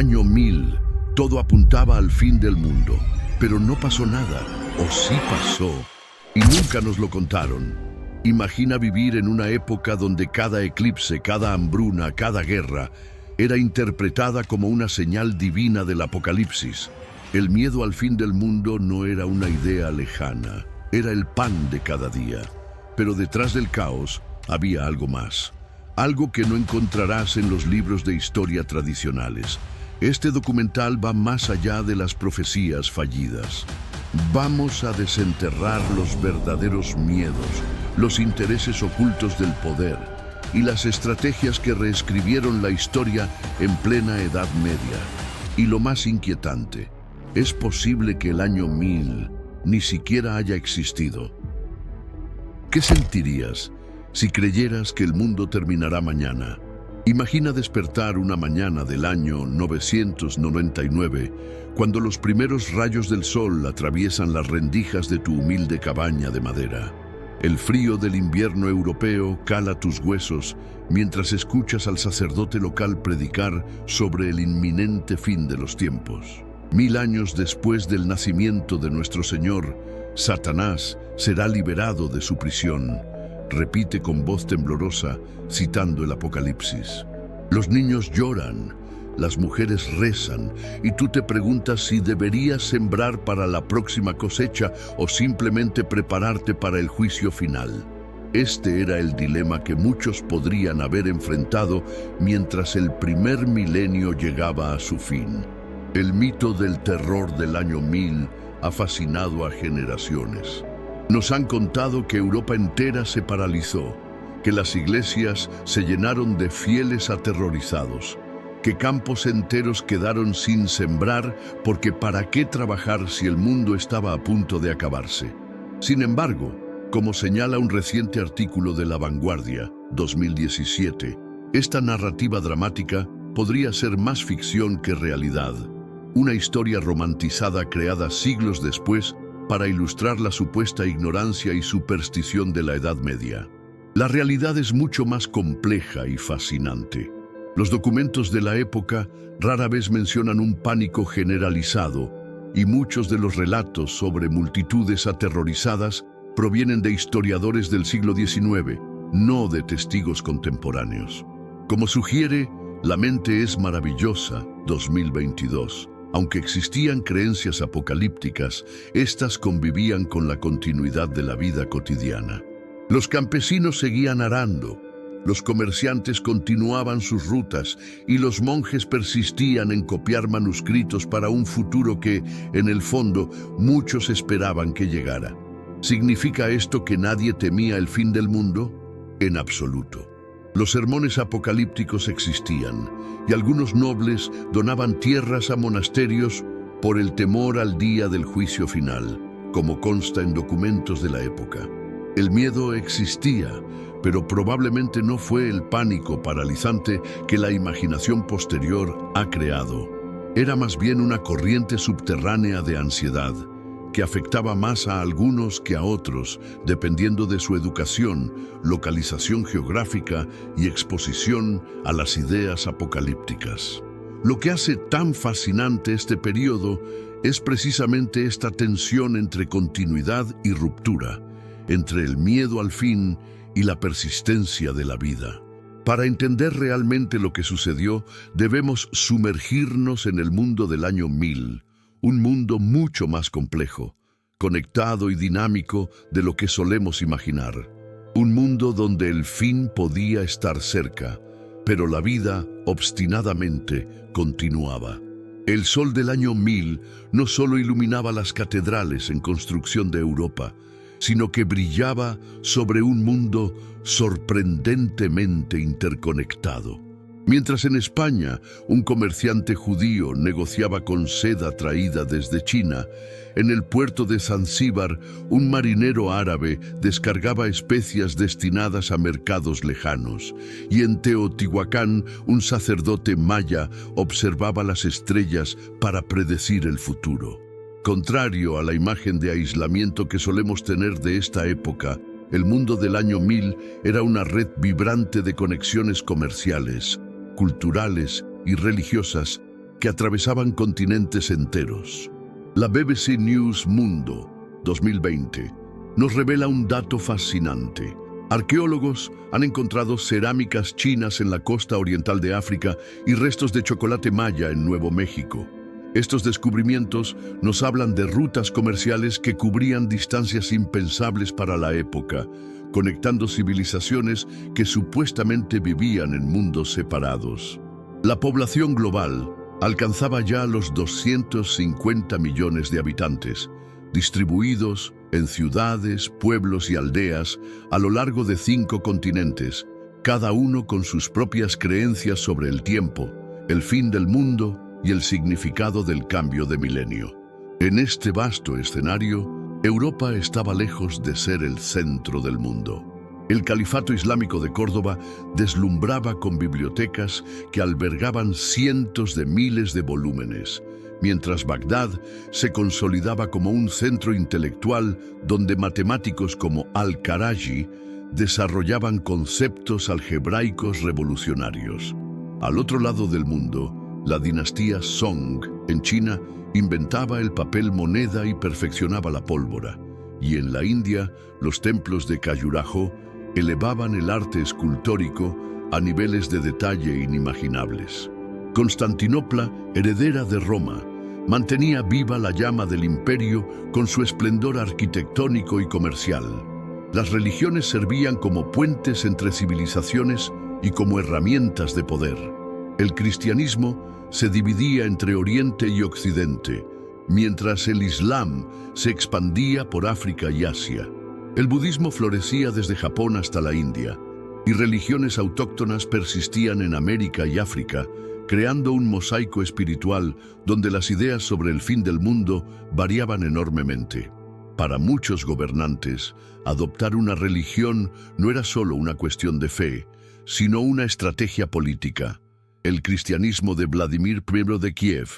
Año 1000. Todo apuntaba al fin del mundo, pero no pasó nada, o sí pasó, y nunca nos lo contaron. Imagina vivir en una época donde cada eclipse, cada hambruna, cada guerra era interpretada como una señal divina del apocalipsis. El miedo al fin del mundo no era una idea lejana, era el pan de cada día. Pero detrás del caos había algo más, algo que no encontrarás en los libros de historia tradicionales. Este documental va más allá de las profecías fallidas. Vamos a desenterrar los verdaderos miedos, los intereses ocultos del poder y las estrategias que reescribieron la historia en plena Edad Media. Y lo más inquietante, es posible que el año 1000 ni siquiera haya existido. ¿Qué sentirías si creyeras que el mundo terminará mañana? Imagina despertar una mañana del año 999, cuando los primeros rayos del sol atraviesan las rendijas de tu humilde cabaña de madera. El frío del invierno europeo cala tus huesos mientras escuchas al sacerdote local predicar sobre el inminente fin de los tiempos. 1000 años después del nacimiento de nuestro Señor, Satanás será liberado de su prisión. Repite con voz temblorosa, citando el Apocalipsis. Los niños lloran, las mujeres rezan, y tú te preguntas si deberías sembrar para la próxima cosecha o simplemente prepararte para el juicio final. Este era el dilema que muchos podrían haber enfrentado mientras el primer milenio llegaba a su fin. El mito del terror del año 1000 ha fascinado a generaciones. Nos han contado que Europa entera se paralizó, que las iglesias se llenaron de fieles aterrorizados, que campos enteros quedaron sin sembrar porque ¿para qué trabajar si el mundo estaba a punto de acabarse? Sin embargo, como señala un reciente artículo de La Vanguardia, 2017, esta narrativa dramática podría ser más ficción que realidad, una historia romantizada creada siglos después para ilustrar la supuesta ignorancia y superstición de la Edad Media. La realidad es mucho más compleja y fascinante. Los documentos de la época rara vez mencionan un pánico generalizado, y muchos de los relatos sobre multitudes aterrorizadas provienen de historiadores del siglo XIX, no de testigos contemporáneos. Como sugiere La mente es maravillosa, 2022. Aunque existían creencias apocalípticas, estas convivían con la continuidad de la vida cotidiana. Los campesinos seguían arando, los comerciantes continuaban sus rutas y los monjes persistían en copiar manuscritos para un futuro que, en el fondo, muchos esperaban que llegara. ¿Significa esto que nadie temía el fin del mundo? En absoluto. Los sermones apocalípticos existían, y algunos nobles donaban tierras a monasterios por el temor al día del juicio final, como consta en documentos de la época. El miedo existía, pero probablemente no fue el pánico paralizante que la imaginación posterior ha creado. Era más bien una corriente subterránea de ansiedad, que afectaba más a algunos que a otros, dependiendo de su educación, localización geográfica y exposición a las ideas apocalípticas. Lo que hace tan fascinante este periodo es precisamente esta tensión entre continuidad y ruptura, entre el miedo al fin y la persistencia de la vida. Para entender realmente lo que sucedió, debemos sumergirnos en el mundo del año 1000, un mundo mucho más complejo, conectado y dinámico de lo que solemos imaginar. Un mundo donde el fin podía estar cerca, pero la vida, obstinadamente, continuaba. El sol del año 1000 no solo iluminaba las catedrales en construcción de Europa, sino que brillaba sobre un mundo sorprendentemente interconectado. Mientras en España un comerciante judío negociaba con seda traída desde China, en el puerto de Zanzíbar un marinero árabe descargaba especias destinadas a mercados lejanos, y en Teotihuacán un sacerdote maya observaba las estrellas para predecir el futuro. Contrario a la imagen de aislamiento que solemos tener de esta época, el mundo del año 1000 era una red vibrante de conexiones comerciales, culturales y religiosas que atravesaban continentes enteros. La BBC News Mundo 2020 nos revela un dato fascinante. Arqueólogos han encontrado cerámicas chinas en la costa oriental de África y restos de chocolate maya en Nuevo México. Estos descubrimientos nos hablan de rutas comerciales que cubrían distancias impensables para la época, conectando civilizaciones que supuestamente vivían en mundos separados. La población global alcanzaba ya los 250 millones de habitantes, distribuidos en ciudades, pueblos y aldeas a lo largo de 5 continentes, cada uno con sus propias creencias sobre el tiempo, el fin del mundo y el significado del cambio de milenio. En este vasto escenario, Europa estaba lejos de ser el centro del mundo. El Califato Islámico de Córdoba deslumbraba con bibliotecas que albergaban cientos de miles de volúmenes, mientras Bagdad se consolidaba como un centro intelectual donde matemáticos como Al-Karaji desarrollaban conceptos algebraicos revolucionarios. Al otro lado del mundo, la dinastía Song, en China, inventaba el papel moneda y perfeccionaba la pólvora. Y en la India, los templos de Khajuraho elevaban el arte escultórico a niveles de detalle inimaginables. Constantinopla, heredera de Roma, mantenía viva la llama del imperio con su esplendor arquitectónico y comercial. Las religiones servían como puentes entre civilizaciones y como herramientas de poder. El cristianismo se dividía entre Oriente y Occidente, mientras el Islam se expandía por África y Asia. El budismo florecía desde Japón hasta la India, y religiones autóctonas persistían en América y África, creando un mosaico espiritual donde las ideas sobre el fin del mundo variaban enormemente. Para muchos gobernantes, adoptar una religión no era solo una cuestión de fe, sino una estrategia política. El cristianismo de Vladimir I de Kiev,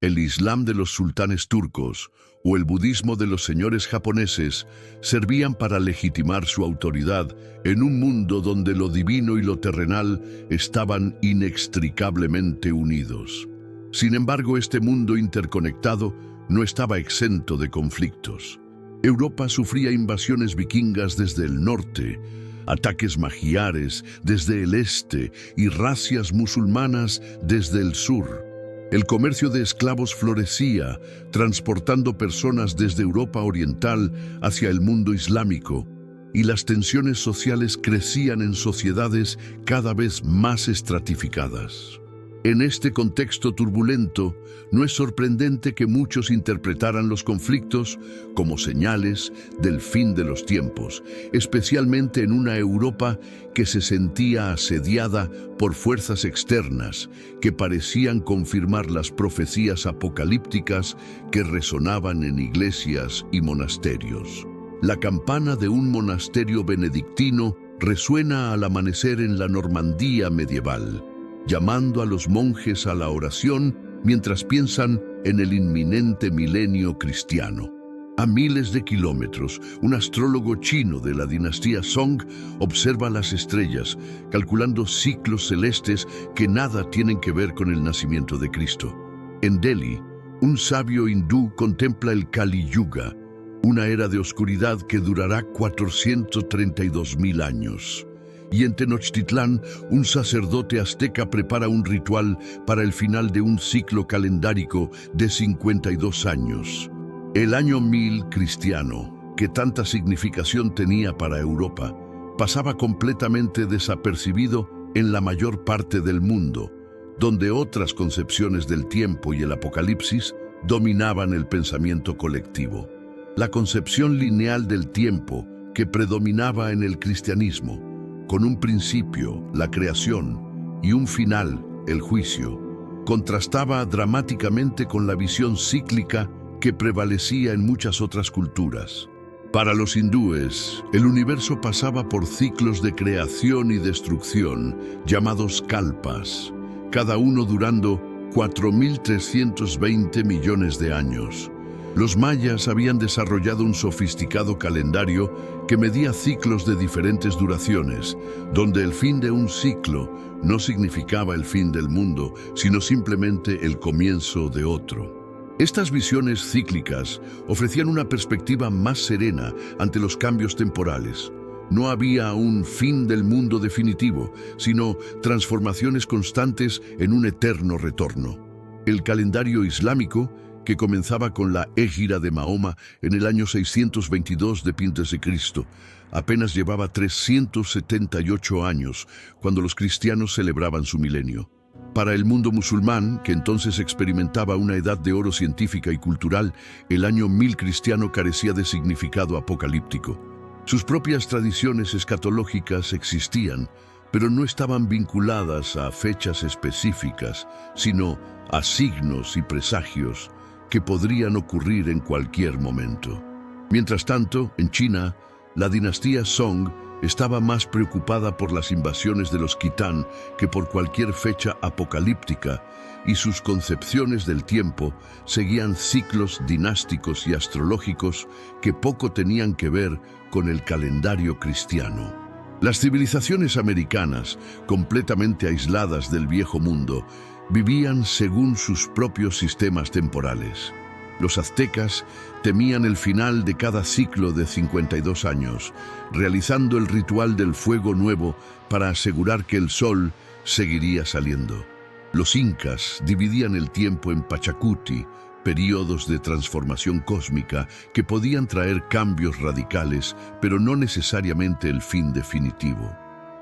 el islam de los sultanes turcos o el budismo de los señores japoneses servían para legitimar su autoridad en un mundo donde lo divino y lo terrenal estaban inextricablemente unidos. Sin embargo, este mundo interconectado no estaba exento de conflictos. Europa sufría invasiones vikingas desde el norte, ataques magiares desde el este y razias musulmanas desde el sur. El comercio de esclavos florecía, transportando personas desde Europa oriental hacia el mundo islámico, y las tensiones sociales crecían en sociedades cada vez más estratificadas. En este contexto turbulento, no es sorprendente que muchos interpretaran los conflictos como señales del fin de los tiempos, especialmente en una Europa que se sentía asediada por fuerzas externas que parecían confirmar las profecías apocalípticas que resonaban en iglesias y monasterios. La campana de un monasterio benedictino resuena al amanecer en la Normandía medieval, llamando a los monjes a la oración mientras piensan en el inminente milenio cristiano. A miles de kilómetros, un astrólogo chino de la dinastía Song observa las estrellas, calculando ciclos celestes que nada tienen que ver con el nacimiento de Cristo. En Delhi, un sabio hindú contempla el Kali Yuga, una era de oscuridad que durará 432.000 años. Y en Tenochtitlán, un sacerdote azteca prepara un ritual para el final de un ciclo calendárico de 52 años. El año 1000 cristiano, que tanta significación tenía para Europa, pasaba completamente desapercibido en la mayor parte del mundo, donde otras concepciones del tiempo y el apocalipsis dominaban el pensamiento colectivo. La concepción lineal del tiempo que predominaba en el cristianismo, con un principio, la creación, y un final, el juicio, contrastaba dramáticamente con la visión cíclica que prevalecía en muchas otras culturas. Para los hindúes, el universo pasaba por ciclos de creación y destrucción, llamados kalpas, cada uno durando 4.320 millones de años. Los mayas habían desarrollado un sofisticado calendario que medía ciclos de diferentes duraciones, donde el fin de un ciclo no significaba el fin del mundo, sino simplemente el comienzo de otro. Estas visiones cíclicas ofrecían una perspectiva más serena ante los cambios temporales. No había un fin del mundo definitivo, sino transformaciones constantes en un eterno retorno. El calendario islámico, que comenzaba con la Égira de Mahoma en el año 622 d.C., apenas llevaba 378 años cuando los cristianos celebraban su milenio. Para el mundo musulmán, que entonces experimentaba una edad de oro científica y cultural, el año 1000 cristiano carecía de significado apocalíptico. Sus propias tradiciones escatológicas existían, pero no estaban vinculadas a fechas específicas, sino a signos y presagios que podrían ocurrir en cualquier momento. Mientras tanto, en China, la dinastía Song estaba más preocupada por las invasiones de los Khitán que por cualquier fecha apocalíptica, y sus concepciones del tiempo seguían ciclos dinásticos y astrológicos que poco tenían que ver con el calendario cristiano. Las civilizaciones americanas, completamente aisladas del viejo mundo, vivían según sus propios sistemas temporales. Los aztecas temían el final de cada ciclo de 52 años, realizando el ritual del fuego nuevo para asegurar que el sol seguiría saliendo. Los incas dividían el tiempo en Pachacuti, periodos de transformación cósmica que podían traer cambios radicales, pero no necesariamente el fin definitivo.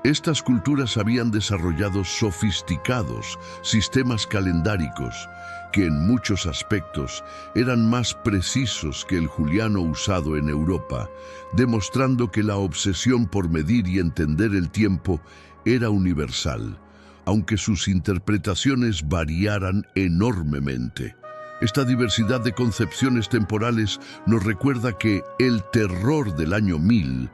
Estas culturas habían desarrollado sofisticados sistemas calendáricos que en muchos aspectos eran más precisos que el juliano usado en Europa, demostrando que la obsesión por medir y entender el tiempo era universal, aunque sus interpretaciones variaran enormemente. Esta diversidad de concepciones temporales nos recuerda que el terror del año 1000,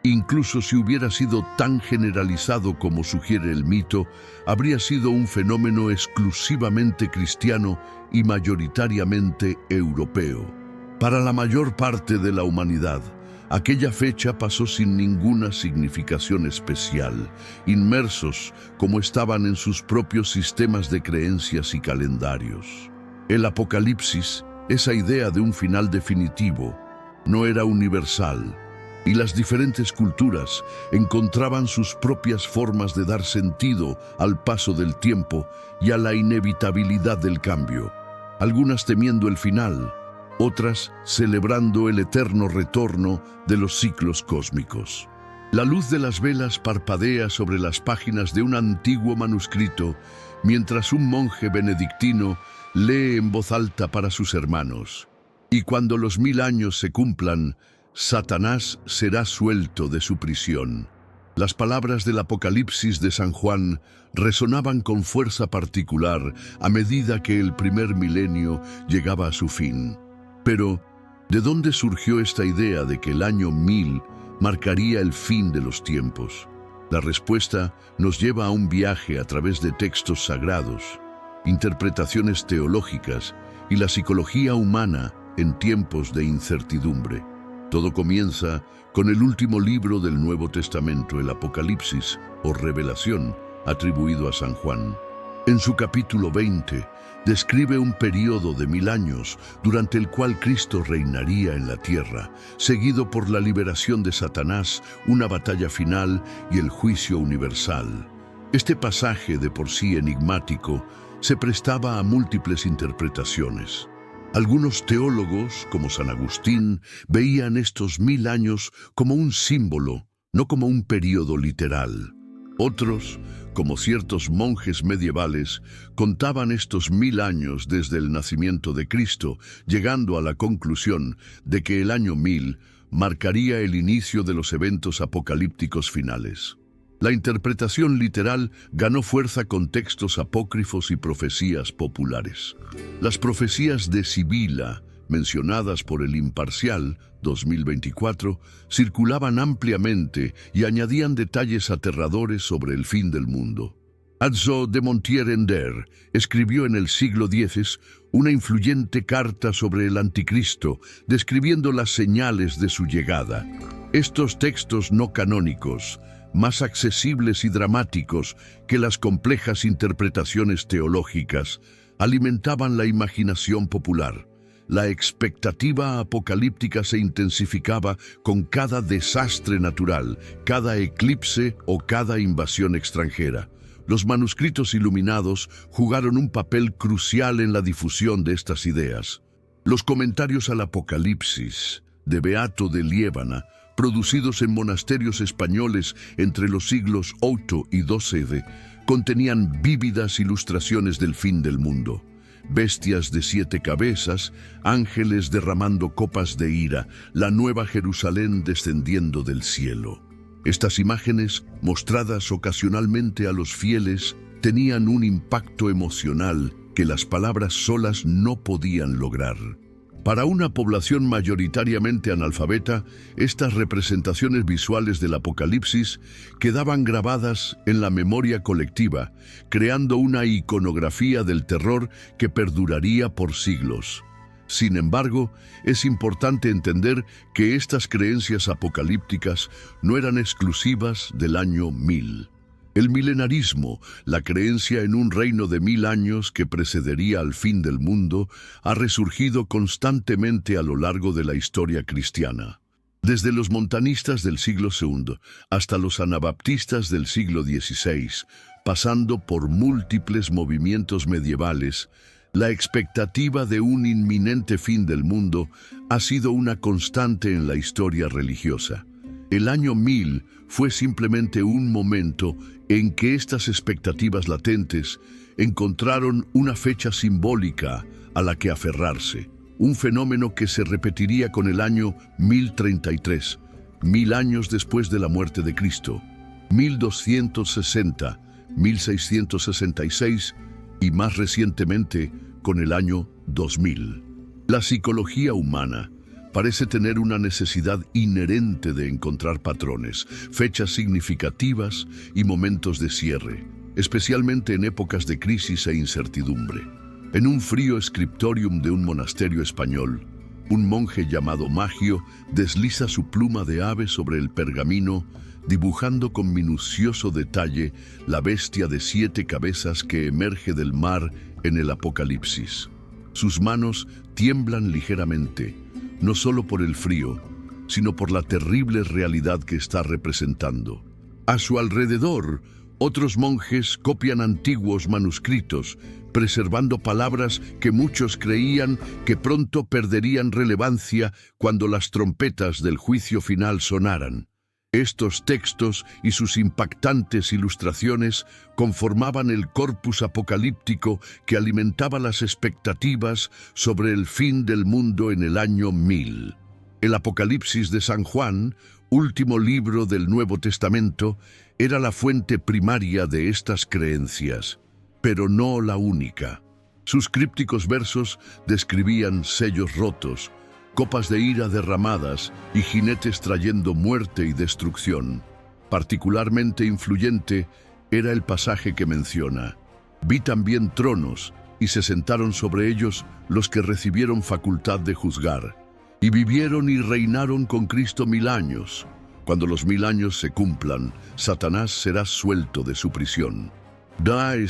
incluso si hubiera sido tan generalizado como sugiere el mito, habría sido un fenómeno exclusivamente cristiano y mayoritariamente europeo. Para la mayor parte de la humanidad, aquella fecha pasó sin ninguna significación especial, inmersos como estaban en sus propios sistemas de creencias y calendarios. El Apocalipsis, esa idea de un final definitivo, no era universal, y las diferentes culturas encontraban sus propias formas de dar sentido al paso del tiempo y a la inevitabilidad del cambio, algunas temiendo el final, otras celebrando el eterno retorno de los ciclos cósmicos. La luz de las velas parpadea sobre las páginas de un antiguo manuscrito, mientras un monje benedictino lee en voz alta para sus hermanos. Y cuando los 1000 años se cumplan, Satanás será suelto de su prisión. Las palabras del Apocalipsis de San Juan resonaban con fuerza particular a medida que el primer milenio llegaba a su fin. Pero, ¿de dónde surgió esta idea de que el año 1000 marcaría el fin de los tiempos? La respuesta nos lleva a un viaje a través de textos sagrados, interpretaciones teológicas y la psicología humana en tiempos de incertidumbre. Todo comienza con el último libro del Nuevo Testamento, el Apocalipsis, o Revelación, atribuido a San Juan. En su capítulo 20, describe un periodo de 1000 años durante el cual Cristo reinaría en la tierra, seguido por la liberación de Satanás, una batalla final y el juicio universal. Este pasaje, de por sí enigmático, se prestaba a múltiples interpretaciones. Algunos teólogos, como San Agustín, veían estos 1000 años como un símbolo, no como un período literal. Otros, como ciertos monjes medievales, contaban estos 1000 años desde el nacimiento de Cristo, llegando a la conclusión de que el año 1000 marcaría el inicio de los eventos apocalípticos finales. La interpretación literal ganó fuerza con textos apócrifos y profecías populares. Las profecías de Sibila, mencionadas por El Imparcial, 2024, circulaban ampliamente y añadían detalles aterradores sobre el fin del mundo. Azzo de Montier-Ender escribió en el siglo X una influyente carta sobre el Anticristo, describiendo las señales de su llegada. Estos textos no canónicos, más accesibles y dramáticos que las complejas interpretaciones teológicas, alimentaban la imaginación popular. La expectativa apocalíptica se intensificaba con cada desastre natural, cada eclipse o cada invasión extranjera. Los manuscritos iluminados jugaron un papel crucial en la difusión de estas ideas. Los comentarios al Apocalipsis de Beato de Liébana, producidos en monasterios españoles entre los siglos VIII y XII, contenían vívidas ilustraciones del fin del mundo. Bestias de 7 cabezas, ángeles derramando copas de ira, la nueva Jerusalén descendiendo del cielo. Estas imágenes, mostradas ocasionalmente a los fieles, tenían un impacto emocional que las palabras solas no podían lograr. Para una población mayoritariamente analfabeta, estas representaciones visuales del Apocalipsis quedaban grabadas en la memoria colectiva, creando una iconografía del terror que perduraría por siglos. Sin embargo, es importante entender que estas creencias apocalípticas no eran exclusivas del año 1000. El milenarismo, la creencia en un reino de 1000 años que precedería al fin del mundo, ha resurgido constantemente a lo largo de la historia cristiana. Desde los montanistas del siglo II hasta los anabaptistas del siglo XVI, pasando por múltiples movimientos medievales, la expectativa de un inminente fin del mundo ha sido una constante en la historia religiosa. El año 1000 fue simplemente un momento en que estas expectativas latentes encontraron una fecha simbólica a la que aferrarse, un fenómeno que se repetiría con el año 1033, 1000 años después de la muerte de Cristo, 1260, 1666 y más recientemente con el año 2000. La psicología humana parece tener una necesidad inherente de encontrar patrones, fechas significativas y momentos de cierre, especialmente en épocas de crisis e incertidumbre. En un frío scriptorium de un monasterio español, un monje llamado Magio desliza su pluma de ave sobre el pergamino, dibujando con minucioso detalle la bestia de 7 cabezas que emerge del mar en el Apocalipsis. Sus manos tiemblan ligeramente, no solo por el frío, sino por la terrible realidad que está representando. A su alrededor, otros monjes copian antiguos manuscritos, preservando palabras que muchos creían que pronto perderían relevancia cuando las trompetas del juicio final sonaran. Estos textos y sus impactantes ilustraciones conformaban el corpus apocalíptico que alimentaba las expectativas sobre el fin del mundo en el año 1000. El Apocalipsis de San Juan, último libro del Nuevo Testamento, era la fuente primaria de estas creencias, pero no la única. Sus crípticos versos describían sellos rotos, copas de ira derramadas y jinetes trayendo muerte y destrucción. Particularmente influyente era el pasaje que menciona: «Vi también tronos, y se sentaron sobre ellos los que recibieron facultad de juzgar, y vivieron y reinaron con Cristo 1000 años. Cuando los 1000 años se cumplan, Satanás será suelto de su prisión».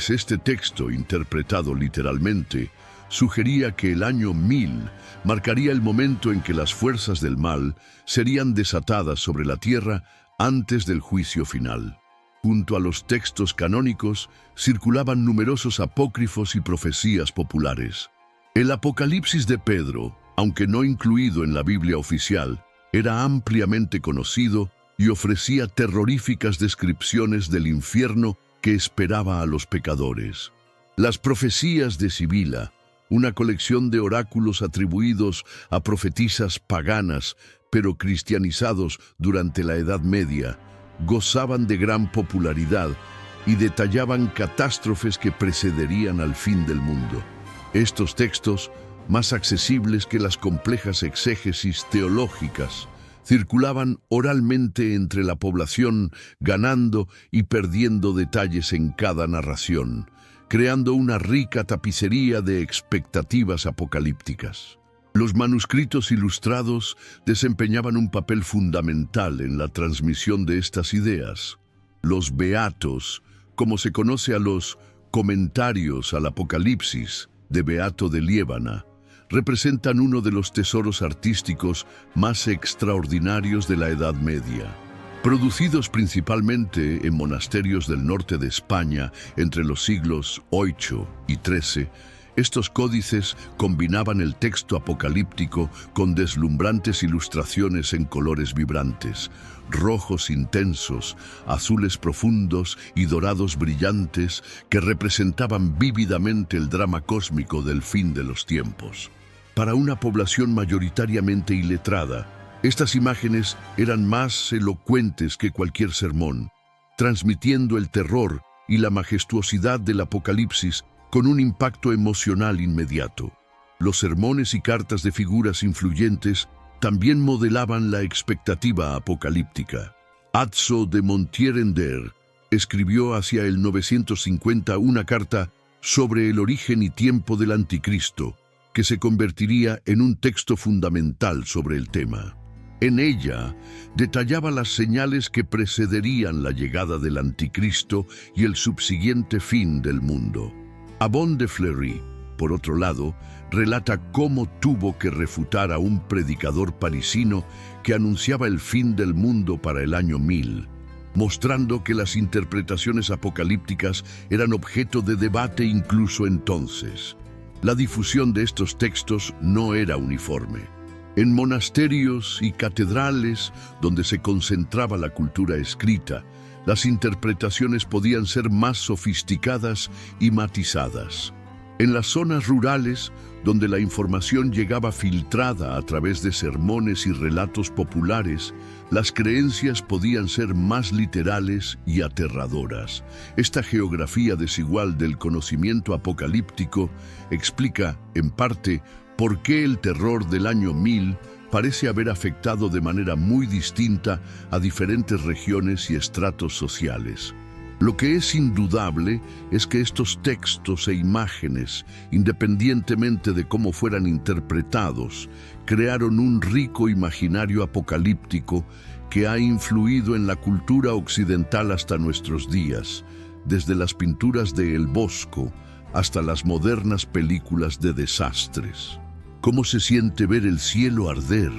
Este texto, interpretado literalmente, sugería que el año 1000 marcaría el momento en que las fuerzas del mal serían desatadas sobre la tierra antes del juicio final. Junto a los textos canónicos circulaban numerosos apócrifos y profecías populares. El Apocalipsis de Pedro, aunque no incluido en la Biblia oficial, era ampliamente conocido y ofrecía terroríficas descripciones del infierno que esperaba a los pecadores. Las profecías de Sibila, una colección de oráculos atribuidos a profetisas paganas, pero cristianizados durante la Edad Media, gozaban de gran popularidad y detallaban catástrofes que precederían al fin del mundo. Estos textos, más accesibles que las complejas exégesis teológicas, circulaban oralmente entre la población, ganando y perdiendo detalles en cada narración, creando una rica tapicería de expectativas apocalípticas. Los manuscritos ilustrados desempeñaban un papel fundamental en la transmisión de estas ideas. Los beatos, como se conoce a los comentarios al Apocalipsis de Beato de Liébana, representan uno de los tesoros artísticos más extraordinarios de la Edad Media. Producidos principalmente en monasterios del norte de España entre los siglos VIII y XIII, estos códices combinaban el texto apocalíptico con deslumbrantes ilustraciones en colores vibrantes, rojos intensos, azules profundos y dorados brillantes que representaban vívidamente el drama cósmico del fin de los tiempos. Para una población mayoritariamente iletrada, estas imágenes eran más elocuentes que cualquier sermón, transmitiendo el terror y la majestuosidad del Apocalipsis con un impacto emocional inmediato. Los sermones y cartas de figuras influyentes también modelaban la expectativa apocalíptica. Azzo de Montierender escribió hacia el 950 una carta sobre el origen y tiempo del Anticristo, que se convertiría en un texto fundamental sobre el tema. En ella detallaba las señales que precederían la llegada del Anticristo y el subsiguiente fin del mundo. Abbon de Fleury, por otro lado, relata cómo tuvo que refutar a un predicador parisino que anunciaba el fin del mundo para el año 1000, mostrando que las interpretaciones apocalípticas eran objeto de debate incluso entonces. La difusión de estos textos no era uniforme. En monasterios y catedrales, donde se concentraba la cultura escrita, las interpretaciones podían ser más sofisticadas y matizadas. En las zonas rurales, donde la información llegaba filtrada a través de sermones y relatos populares, las creencias podían ser más literales y aterradoras. Esta geografía desigual del conocimiento apocalíptico explica, en parte, por qué el terror del año 1000 parece haber afectado de manera muy distinta a diferentes regiones y estratos sociales. Lo que es indudable es que estos textos e imágenes, independientemente de cómo fueran interpretados, crearon un rico imaginario apocalíptico que ha influido en la cultura occidental hasta nuestros días, desde las pinturas de El Bosco hasta las modernas películas de desastres. ¿Cómo se siente ver el cielo arder?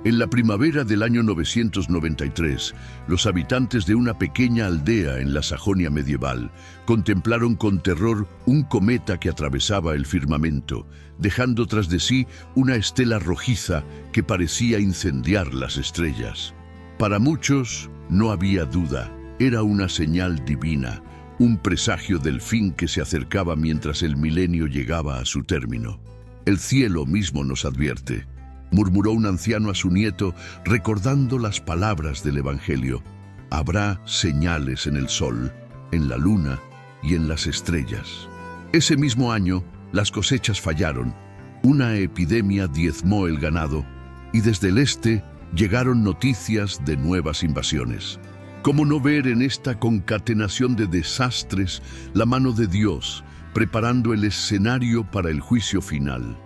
En la primavera del año 993, los habitantes de una pequeña aldea en la Sajonia medieval contemplaron con terror un cometa que atravesaba el firmamento, dejando tras de sí una estela rojiza que parecía incendiar las estrellas. Para muchos, no había duda, era una señal divina, un presagio del fin que se acercaba mientras el milenio llegaba a su término. El cielo mismo nos advierte, murmuró un anciano a su nieto, recordando las palabras del Evangelio. Habrá señales en el sol, en la luna y en las estrellas. Ese mismo año, las cosechas fallaron, una epidemia diezmó el ganado y desde el este llegaron noticias de nuevas invasiones. ¿Cómo no ver en esta concatenación de desastres la mano de Dios, preparando el escenario para el juicio final?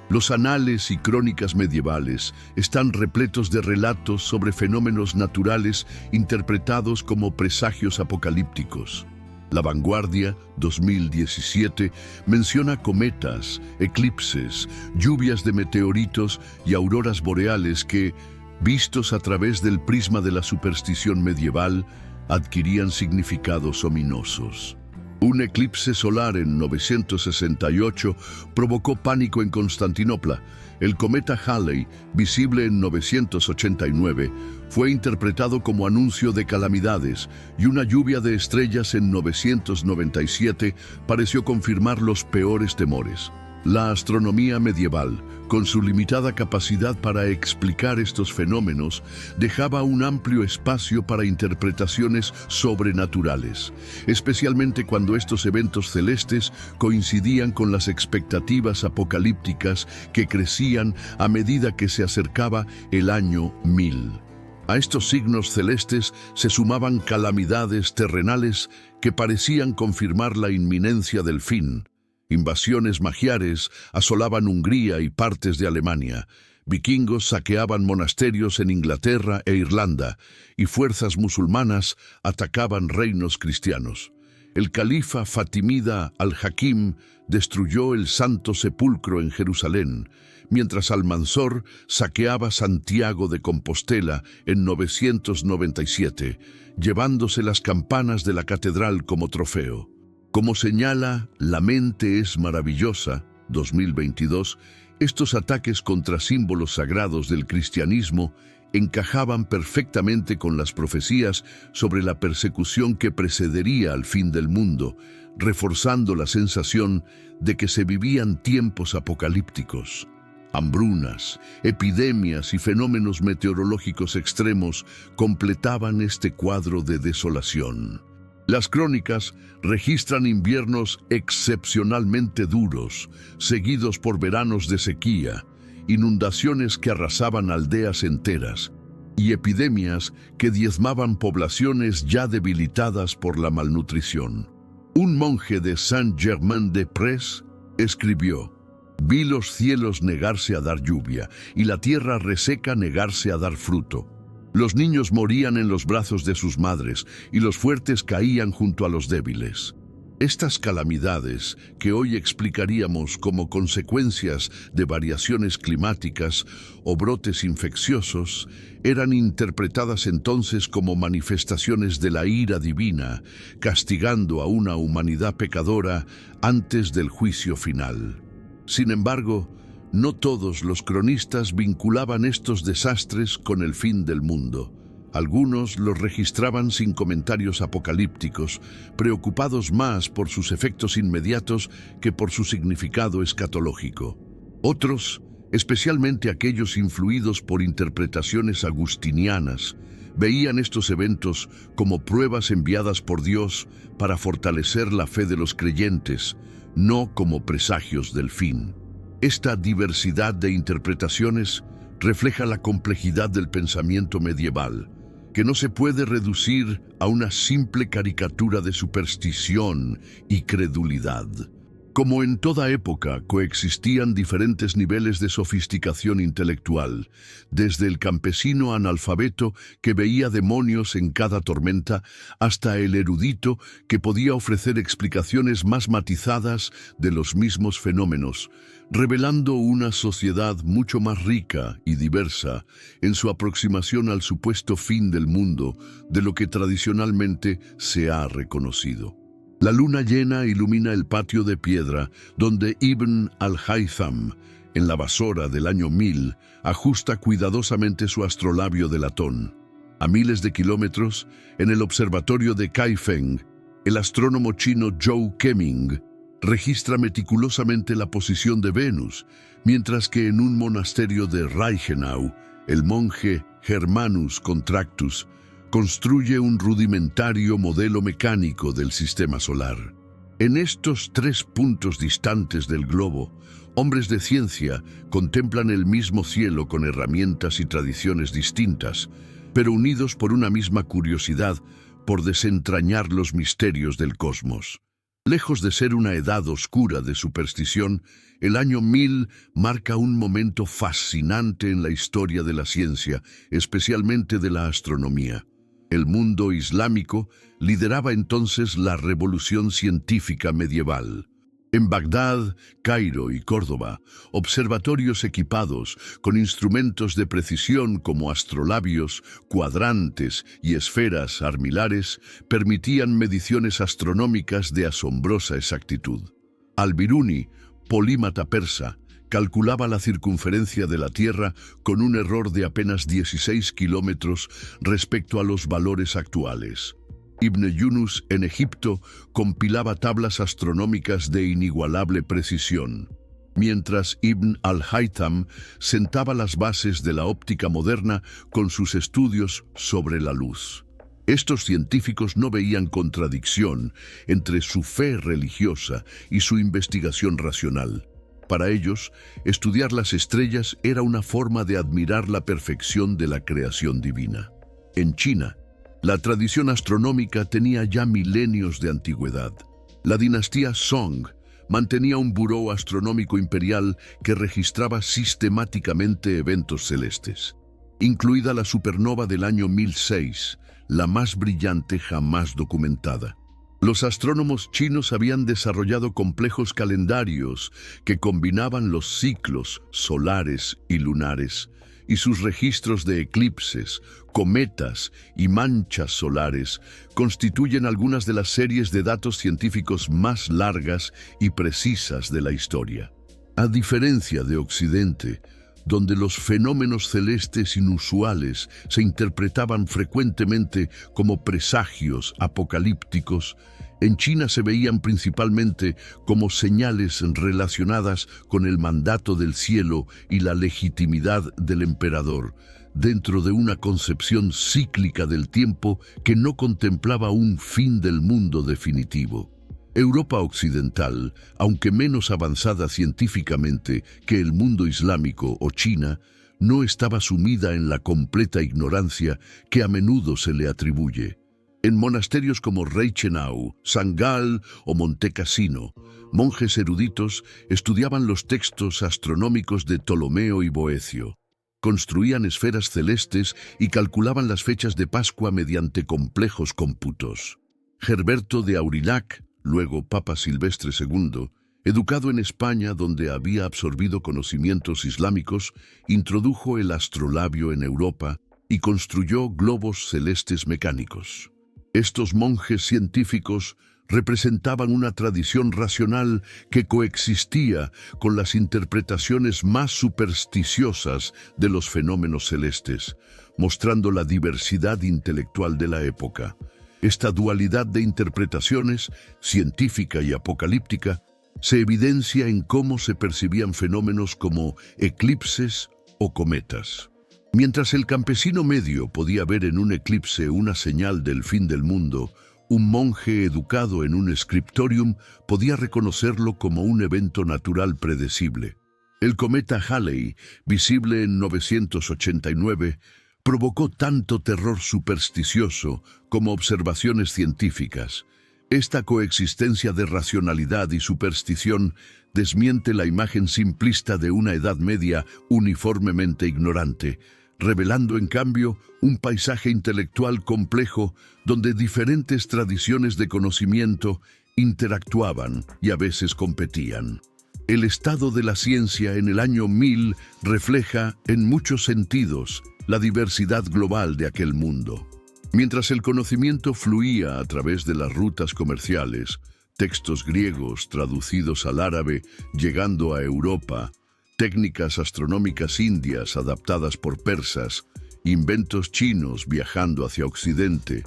Los anales y crónicas medievales están repletos de relatos sobre fenómenos naturales interpretados como presagios apocalípticos. La Vanguardia, 2017, menciona cometas, eclipses, lluvias de meteoritos y auroras boreales que, vistos a través del prisma de la superstición medieval, adquirían significados ominosos. Un eclipse solar en 968 provocó pánico en Constantinopla. El cometa Halley, visible en 989, fue interpretado como anuncio de calamidades, y una lluvia de estrellas en 997 pareció confirmar los peores temores. La astronomía medieval, con su limitada capacidad para explicar estos fenómenos, dejaba un amplio espacio para interpretaciones sobrenaturales, especialmente cuando estos eventos celestes coincidían con las expectativas apocalípticas que crecían a medida que se acercaba el año 1000. A estos signos celestes se sumaban calamidades terrenales que parecían confirmar la inminencia del fin. Invasiones magiares asolaban Hungría y partes de Alemania. Vikingos saqueaban monasterios en Inglaterra e Irlanda, y fuerzas musulmanas atacaban reinos cristianos. El califa fatimida al-Hakim destruyó el Santo Sepulcro en Jerusalén, mientras Almanzor saqueaba Santiago de Compostela en 997, llevándose las campanas de la catedral como trofeo. Como señala La mente es maravillosa, 2022, estos ataques contra símbolos sagrados del cristianismo encajaban perfectamente con las profecías sobre la persecución que precedería al fin del mundo, reforzando la sensación de que se vivían tiempos apocalípticos. Hambrunas, epidemias y fenómenos meteorológicos extremos completaban este cuadro de desolación. Las crónicas registran inviernos excepcionalmente duros, seguidos por veranos de sequía, inundaciones que arrasaban aldeas enteras y epidemias que diezmaban poblaciones ya debilitadas por la malnutrición. Un monje de Saint-Germain-des-Prés escribió: «Vi los cielos negarse a dar lluvia y la tierra reseca negarse a dar fruto. Los niños morían en los brazos de sus madres y los fuertes caían junto a los débiles». Estas calamidades, que hoy explicaríamos como consecuencias de variaciones climáticas o brotes infecciosos, eran interpretadas entonces como manifestaciones de la ira divina, castigando a una humanidad pecadora antes del juicio final. Sin embargo, no todos los cronistas vinculaban estos desastres con el fin del mundo. Algunos los registraban sin comentarios apocalípticos, preocupados más por sus efectos inmediatos que por su significado escatológico. Otros, especialmente aquellos influidos por interpretaciones agustinianas, veían estos eventos como pruebas enviadas por Dios para fortalecer la fe de los creyentes, no como presagios del fin. Esta diversidad de interpretaciones refleja la complejidad del pensamiento medieval, que no se puede reducir a una simple caricatura de superstición y credulidad. Como en toda época, coexistían diferentes niveles de sofisticación intelectual, desde el campesino analfabeto que veía demonios en cada tormenta, hasta el erudito que podía ofrecer explicaciones más matizadas de los mismos fenómenos, revelando una sociedad mucho más rica y diversa en su aproximación al supuesto fin del mundo de lo que tradicionalmente se ha reconocido. La luna llena ilumina el patio de piedra donde Ibn al-Haytham, en la Basora del año 1000, ajusta cuidadosamente su astrolabio de latón. A miles de kilómetros, en el observatorio de Kaifeng, el astrónomo chino Zhou Keming registra meticulosamente la posición de Venus, mientras que en un monasterio de Reichenau, el monje Germanus Contractus construye un rudimentario modelo mecánico del sistema solar. En estos 3 puntos distantes del globo, hombres de ciencia contemplan el mismo cielo con herramientas y tradiciones distintas, pero unidos por una misma curiosidad por desentrañar los misterios del cosmos. Lejos de ser una edad oscura de superstición, el año 1000 marca un momento fascinante en la historia de la ciencia, especialmente de la astronomía. El mundo islámico lideraba entonces la revolución científica medieval. En Bagdad, Cairo y Córdoba, observatorios equipados con instrumentos de precisión como astrolabios, cuadrantes y esferas armilares permitían mediciones astronómicas de asombrosa exactitud. Al-Biruni, polímata persa, calculaba la circunferencia de la Tierra con un error de apenas 16 kilómetros respecto a los valores actuales. Ibn Yunus, en Egipto, compilaba tablas astronómicas de inigualable precisión. mientras Ibn al-Haytham sentaba las bases de la óptica moderna con sus estudios sobre la luz. Estos científicos no veían contradicción entre su fe religiosa y su investigación racional. Para ellos, estudiar las estrellas era una forma de admirar la perfección de la creación divina. En China, la tradición astronómica tenía ya milenios de antigüedad. La dinastía Song mantenía un buró astronómico imperial que registraba sistemáticamente eventos celestes, incluida la supernova del año 1006, la más brillante jamás documentada. Los astrónomos chinos habían desarrollado complejos calendarios que combinaban los ciclos solares y lunares, y sus registros de eclipses, cometas y manchas solares constituyen algunas de las series de datos científicos más largas y precisas de la historia. A diferencia de Occidente, donde los fenómenos celestes inusuales se interpretaban frecuentemente como presagios apocalípticos, en China se veían principalmente como señales relacionadas con el mandato del cielo y la legitimidad del emperador, dentro de una concepción cíclica del tiempo que no contemplaba un fin del mundo definitivo. Europa occidental, aunque menos avanzada científicamente que el mundo islámico o China, no estaba sumida en la completa ignorancia que a menudo se le atribuye. En monasterios como Reichenau, San Gall o Monte Cassino, monjes eruditos estudiaban los textos astronómicos de Ptolomeo y Boecio. Construían esferas celestes y calculaban las fechas de Pascua mediante complejos cómputos. Gerberto de Aurillac, luego Papa Silvestre II, educado en España donde había absorbido conocimientos islámicos, introdujo el astrolabio en Europa y construyó globos celestes mecánicos. Estos monjes científicos representaban una tradición racional que coexistía con las interpretaciones más supersticiosas de los fenómenos celestes, mostrando la diversidad intelectual de la época. Esta dualidad de interpretaciones, científica y apocalíptica, se evidencia en cómo se percibían fenómenos como eclipses o cometas. Mientras el campesino medio podía ver en un eclipse una señal del fin del mundo, un monje educado en un scriptorium podía reconocerlo como un evento natural predecible. El cometa Halley, visible en 989, provocó tanto terror supersticioso como observaciones científicas. Esta coexistencia de racionalidad y superstición desmiente la imagen simplista de una Edad Media uniformemente ignorante, revelando en cambio un paisaje intelectual complejo donde diferentes tradiciones de conocimiento interactuaban y a veces competían. El estado de la ciencia en el año 1000 refleja, en muchos sentidos, la diversidad global de aquel mundo. Mientras el conocimiento fluía a través de las rutas comerciales, textos griegos traducidos al árabe llegando a Europa, técnicas astronómicas indias adaptadas por persas, inventos chinos viajando hacia Occidente,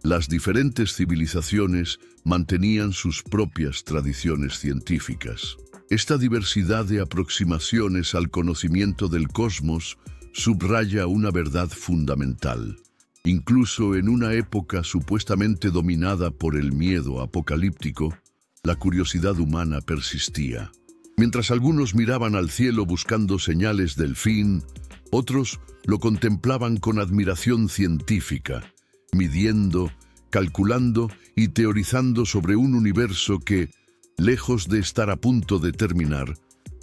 las diferentes civilizaciones mantenían sus propias tradiciones científicas. Esta diversidad de aproximaciones al conocimiento del cosmos subraya una verdad fundamental. Incluso en una época supuestamente dominada por el miedo apocalíptico, la curiosidad humana persistía. Mientras algunos miraban al cielo buscando señales del fin, otros lo contemplaban con admiración científica, midiendo, calculando y teorizando sobre un universo que, lejos de estar a punto de terminar,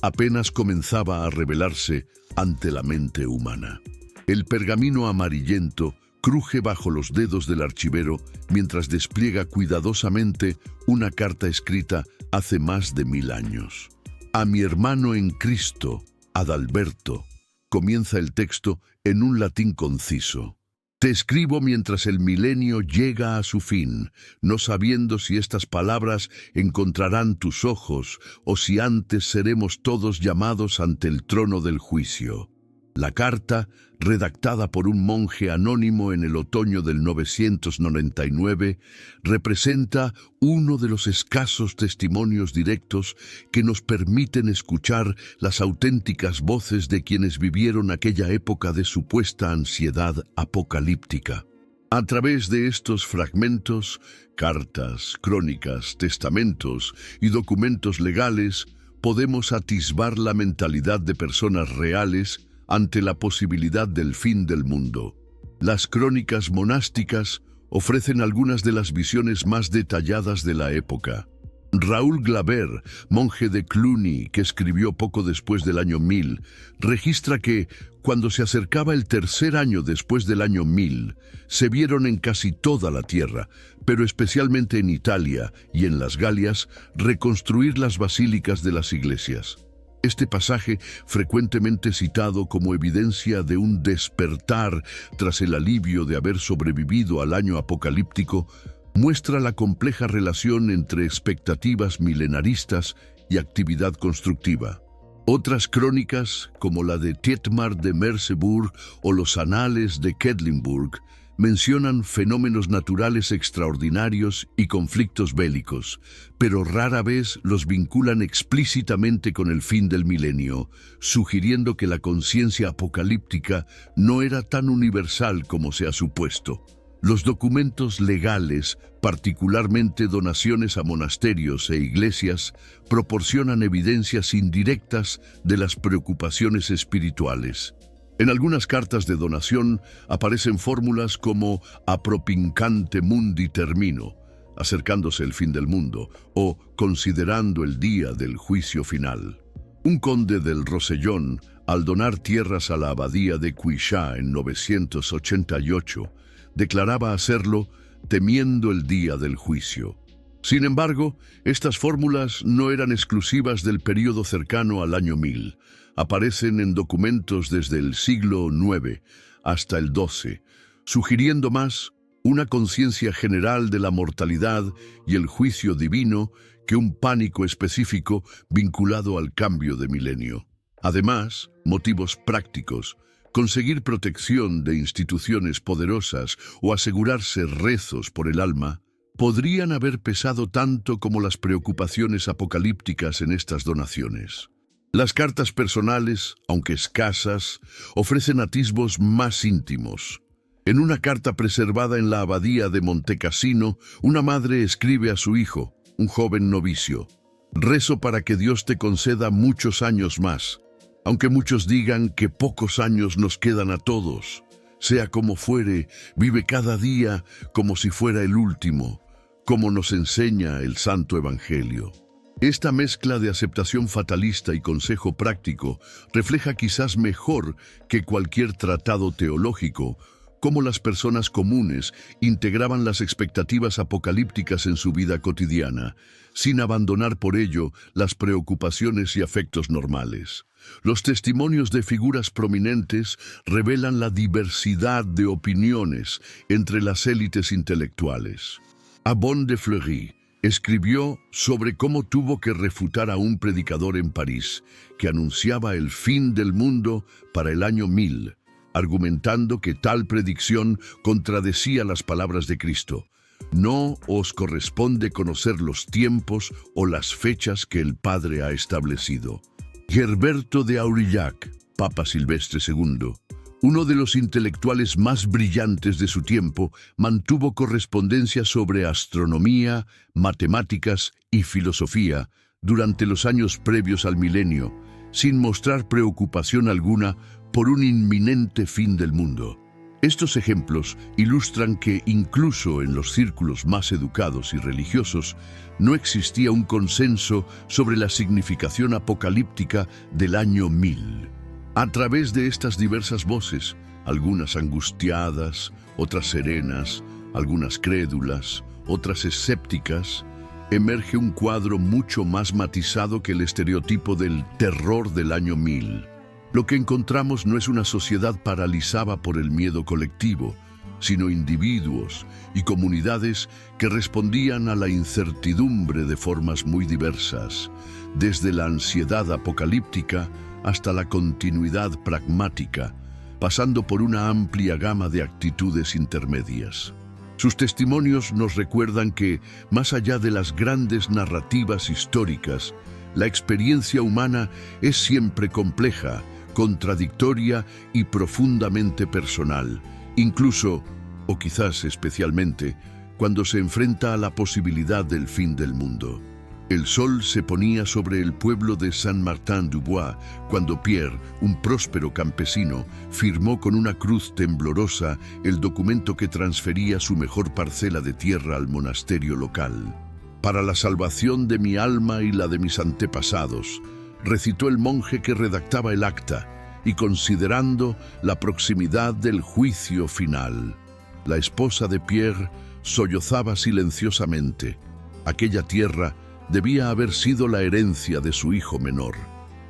apenas comenzaba a revelarse ante la mente humana. El pergamino amarillento cruje bajo los dedos del archivero mientras despliega cuidadosamente una carta escrita hace más de 1000 años. A mi hermano en Cristo, Adalberto, comienza el texto en un latín conciso. Te escribo mientras el milenio llega a su fin, no sabiendo si estas palabras encontrarán tus ojos o si antes seremos todos llamados ante el trono del juicio. La carta, redactada por un monje anónimo en el otoño del 999, representa uno de los escasos testimonios directos que nos permiten escuchar las auténticas voces de quienes vivieron aquella época de supuesta ansiedad apocalíptica. A través de estos fragmentos, cartas, crónicas, testamentos y documentos legales, podemos atisbar la mentalidad de personas reales ante la posibilidad del fin del mundo. Las crónicas monásticas ofrecen algunas de las visiones más detalladas de la época. Raúl Glaber, monje de Cluny, que escribió poco después del año 1000, registra que, cuando se acercaba el tercer año después del año 1000, se vieron en casi toda la tierra, pero especialmente en Italia y en las Galias, reconstruir las basílicas de las iglesias. Este pasaje, frecuentemente citado como evidencia de un despertar tras el alivio de haber sobrevivido al año apocalíptico, muestra la compleja relación entre expectativas milenaristas y actividad constructiva. Otras crónicas, como la de Thietmar de Merseburg o los Anales de Quedlinburg, mencionan fenómenos naturales extraordinarios y conflictos bélicos, pero rara vez los vinculan explícitamente con el fin del milenio, sugiriendo que la conciencia apocalíptica no era tan universal como se ha supuesto. Los documentos legales, particularmente donaciones a monasterios e iglesias, proporcionan evidencias indirectas de las preocupaciones espirituales. En algunas cartas de donación aparecen fórmulas como apropincante mundi termino, acercándose el fin del mundo, o considerando el día del juicio final. Un conde del Rosellón, al donar tierras a la abadía de Cuixá en 988, declaraba hacerlo temiendo el día del juicio. Sin embargo, estas fórmulas no eran exclusivas del período cercano al año 1000. Aparecen en documentos desde el siglo IX hasta el XII, sugiriendo más una conciencia general de la mortalidad y el juicio divino que un pánico específico vinculado al cambio de milenio. Además, motivos prácticos, conseguir protección de instituciones poderosas o asegurarse rezos por el alma, podrían haber pesado tanto como las preocupaciones apocalípticas en estas donaciones. Las cartas personales, aunque escasas, ofrecen atisbos más íntimos. En una carta preservada en la abadía de Montecassino, una madre escribe a su hijo, un joven novicio: «Rezo para que Dios te conceda muchos años más, aunque muchos digan que pocos años nos quedan a todos. Sea como fuere, vive cada día como si fuera el último, como nos enseña el Santo Evangelio». Esta mezcla de aceptación fatalista y consejo práctico refleja quizás mejor que cualquier tratado teológico cómo las personas comunes integraban las expectativas apocalípticas en su vida cotidiana, sin abandonar por ello las preocupaciones y afectos normales. Los testimonios de figuras prominentes revelan la diversidad de opiniones entre las élites intelectuales. Abbon de Fleury escribió sobre cómo tuvo que refutar a un predicador en París que anunciaba el fin del mundo para el año 1000, argumentando que tal predicción contradecía las palabras de Cristo. No os corresponde conocer los tiempos o las fechas que el Padre ha establecido. Gerberto de Aurillac, Papa Silvestre II, uno de los intelectuales más brillantes de su tiempo, mantuvo correspondencia sobre astronomía, matemáticas y filosofía durante los años previos al milenio, sin mostrar preocupación alguna por un inminente fin del mundo. Estos ejemplos ilustran que incluso en los círculos más educados y religiosos no existía un consenso sobre la significación apocalíptica del año 1000. A través de estas diversas voces, algunas angustiadas, otras serenas, algunas crédulas, otras escépticas, emerge un cuadro mucho más matizado que el estereotipo del terror del año 1000. Lo que encontramos no es una sociedad paralizada por el miedo colectivo, sino individuos y comunidades que respondían a la incertidumbre de formas muy diversas, desde la ansiedad apocalíptica hasta la continuidad pragmática, pasando por una amplia gama de actitudes intermedias. Sus testimonios nos recuerdan que, más allá de las grandes narrativas históricas, la experiencia humana es siempre compleja, contradictoria y profundamente personal, incluso, o quizás especialmente, cuando se enfrenta a la posibilidad del fin del mundo. El sol se ponía sobre el pueblo de Saint-Martin-du-Bois cuando Pierre, un próspero campesino, firmó con una cruz temblorosa el documento que transfería su mejor parcela de tierra al monasterio local. «Para la salvación de mi alma y la de mis antepasados», recitó el monje que redactaba el acta, y considerando la proximidad del juicio final. La esposa de Pierre sollozaba silenciosamente. Aquella tierra debía haber sido la herencia de su hijo menor.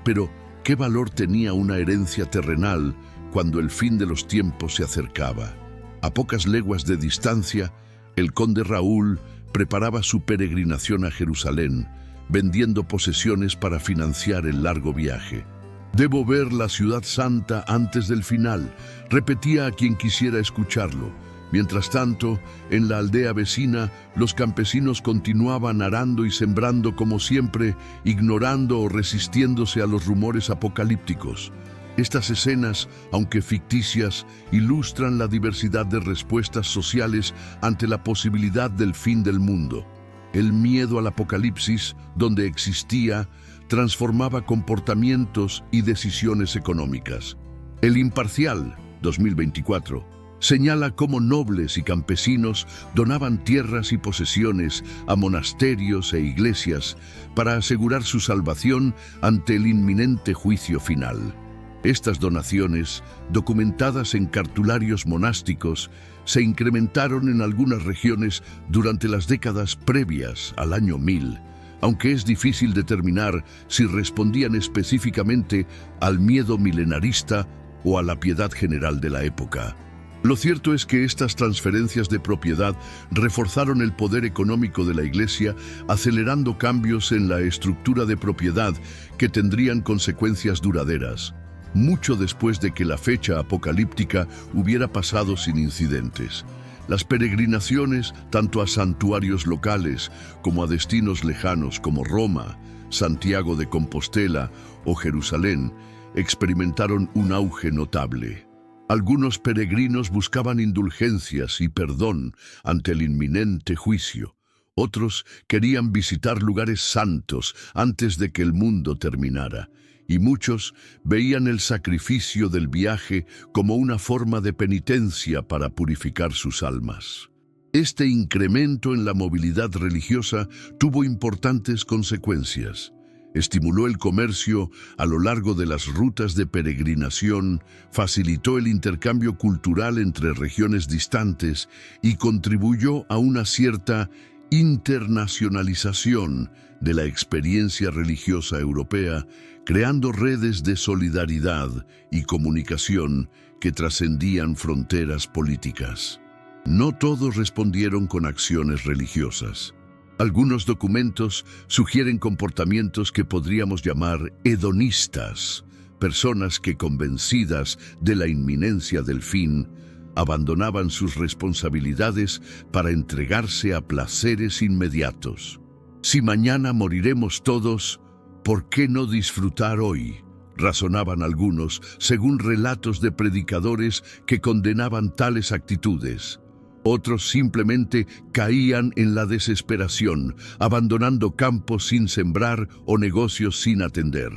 Pero, ¿qué valor tenía una herencia terrenal cuando el fin de los tiempos se acercaba? A pocas leguas de distancia, el conde Raúl preparaba su peregrinación a Jerusalén, vendiendo posesiones para financiar el largo viaje. «Debo ver la ciudad santa antes del final», repetía a quien quisiera escucharlo. Mientras tanto, en la aldea vecina, los campesinos continuaban arando y sembrando como siempre, ignorando o resistiéndose a los rumores apocalípticos. Estas escenas, aunque ficticias, ilustran la diversidad de respuestas sociales ante la posibilidad del fin del mundo. El miedo al apocalipsis, donde existía, transformaba comportamientos y decisiones económicas. El Imparcial, 2024, señala cómo nobles y campesinos donaban tierras y posesiones a monasterios e iglesias para asegurar su salvación ante el inminente juicio final. Estas donaciones, documentadas en cartularios monásticos, se incrementaron en algunas regiones durante las décadas previas al año 1000, aunque es difícil determinar si respondían específicamente al miedo milenarista o a la piedad general de la época. Lo cierto es que estas transferencias de propiedad reforzaron el poder económico de la Iglesia, acelerando cambios en la estructura de propiedad que tendrían consecuencias duraderas, mucho después de que la fecha apocalíptica hubiera pasado sin incidentes. Las peregrinaciones, tanto a santuarios locales como a destinos lejanos como Roma, Santiago de Compostela o Jerusalén, experimentaron un auge notable. Algunos peregrinos buscaban indulgencias y perdón ante el inminente juicio. Otros querían visitar lugares santos antes de que el mundo terminara. Y muchos veían el sacrificio del viaje como una forma de penitencia para purificar sus almas. Este incremento en la movilidad religiosa tuvo importantes consecuencias. Estimuló el comercio a lo largo de las rutas de peregrinación, facilitó el intercambio cultural entre regiones distantes y contribuyó a una cierta internacionalización de la experiencia religiosa europea, creando redes de solidaridad y comunicación que trascendían fronteras políticas. No todos respondieron con acciones religiosas. Algunos documentos sugieren comportamientos que podríamos llamar hedonistas, personas que, convencidas de la inminencia del fin, abandonaban sus responsabilidades para entregarse a placeres inmediatos. Si mañana moriremos todos, ¿por qué no disfrutar hoy?, razonaban algunos, según relatos de predicadores que condenaban tales actitudes. Otros simplemente caían en la desesperación, abandonando campos sin sembrar o negocios sin atender.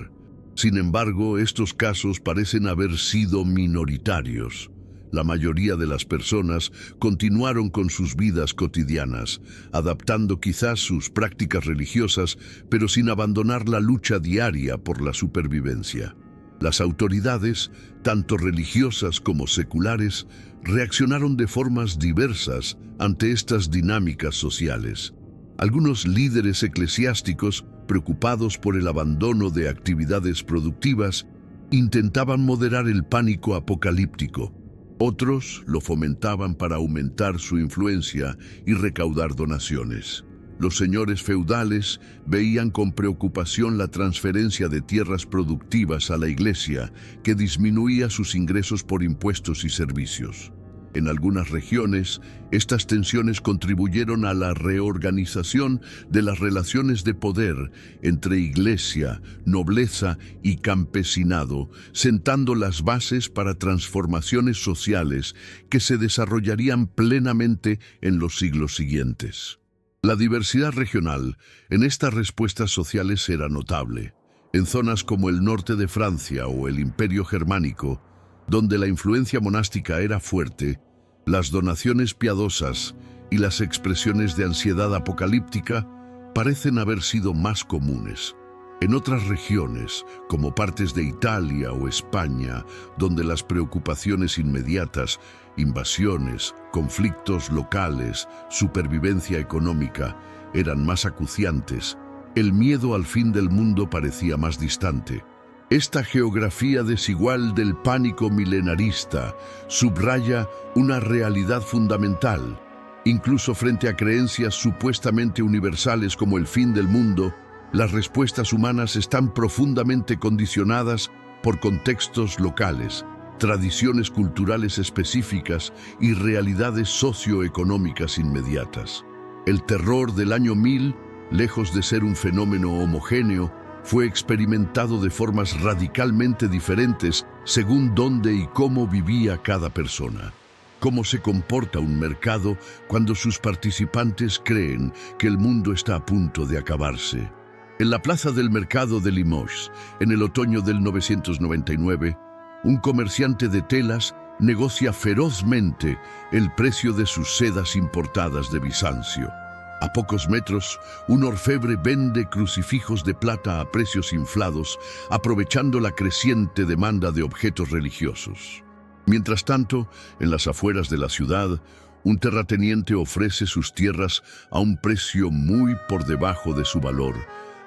Sin embargo, estos casos parecen haber sido minoritarios. La mayoría de las personas continuaron con sus vidas cotidianas, adaptando quizás sus prácticas religiosas, pero sin abandonar la lucha diaria por la supervivencia. Las autoridades, tanto religiosas como seculares, reaccionaron de formas diversas ante estas dinámicas sociales. Algunos líderes eclesiásticos, preocupados por el abandono de actividades productivas, intentaban moderar el pánico apocalíptico. Otros lo fomentaban para aumentar su influencia y recaudar donaciones. Los señores feudales veían con preocupación la transferencia de tierras productivas a la Iglesia, que disminuía sus ingresos por impuestos y servicios. En algunas regiones, estas tensiones contribuyeron a la reorganización de las relaciones de poder entre iglesia, nobleza y campesinado, sentando las bases para transformaciones sociales que se desarrollarían plenamente en los siglos siguientes. La diversidad regional en estas respuestas sociales era notable. En zonas como el norte de Francia o el Imperio Germánico, donde la influencia monástica era fuerte, las donaciones piadosas y las expresiones de ansiedad apocalíptica parecen haber sido más comunes. En otras regiones, como partes de Italia o España, donde las preocupaciones inmediatas, invasiones, conflictos locales, supervivencia económica, eran más acuciantes, el miedo al fin del mundo parecía más distante. Esta geografía desigual del pánico milenarista subraya una realidad fundamental. Incluso frente a creencias supuestamente universales como el fin del mundo, las respuestas humanas están profundamente condicionadas por contextos locales, tradiciones culturales específicas y realidades socioeconómicas inmediatas. El terror del año 1000, lejos de ser un fenómeno homogéneo, fue experimentado de formas radicalmente diferentes según dónde y cómo vivía cada persona. Cómo se comporta un mercado cuando sus participantes creen que el mundo está a punto de acabarse. En la plaza del mercado de Limoges, en el otoño del 999, un comerciante de telas negocia ferozmente el precio de sus sedas importadas de Bizancio. A pocos metros, un orfebre vende crucifijos de plata a precios inflados, aprovechando la creciente demanda de objetos religiosos. Mientras tanto, en las afueras de la ciudad, un terrateniente ofrece sus tierras a un precio muy por debajo de su valor,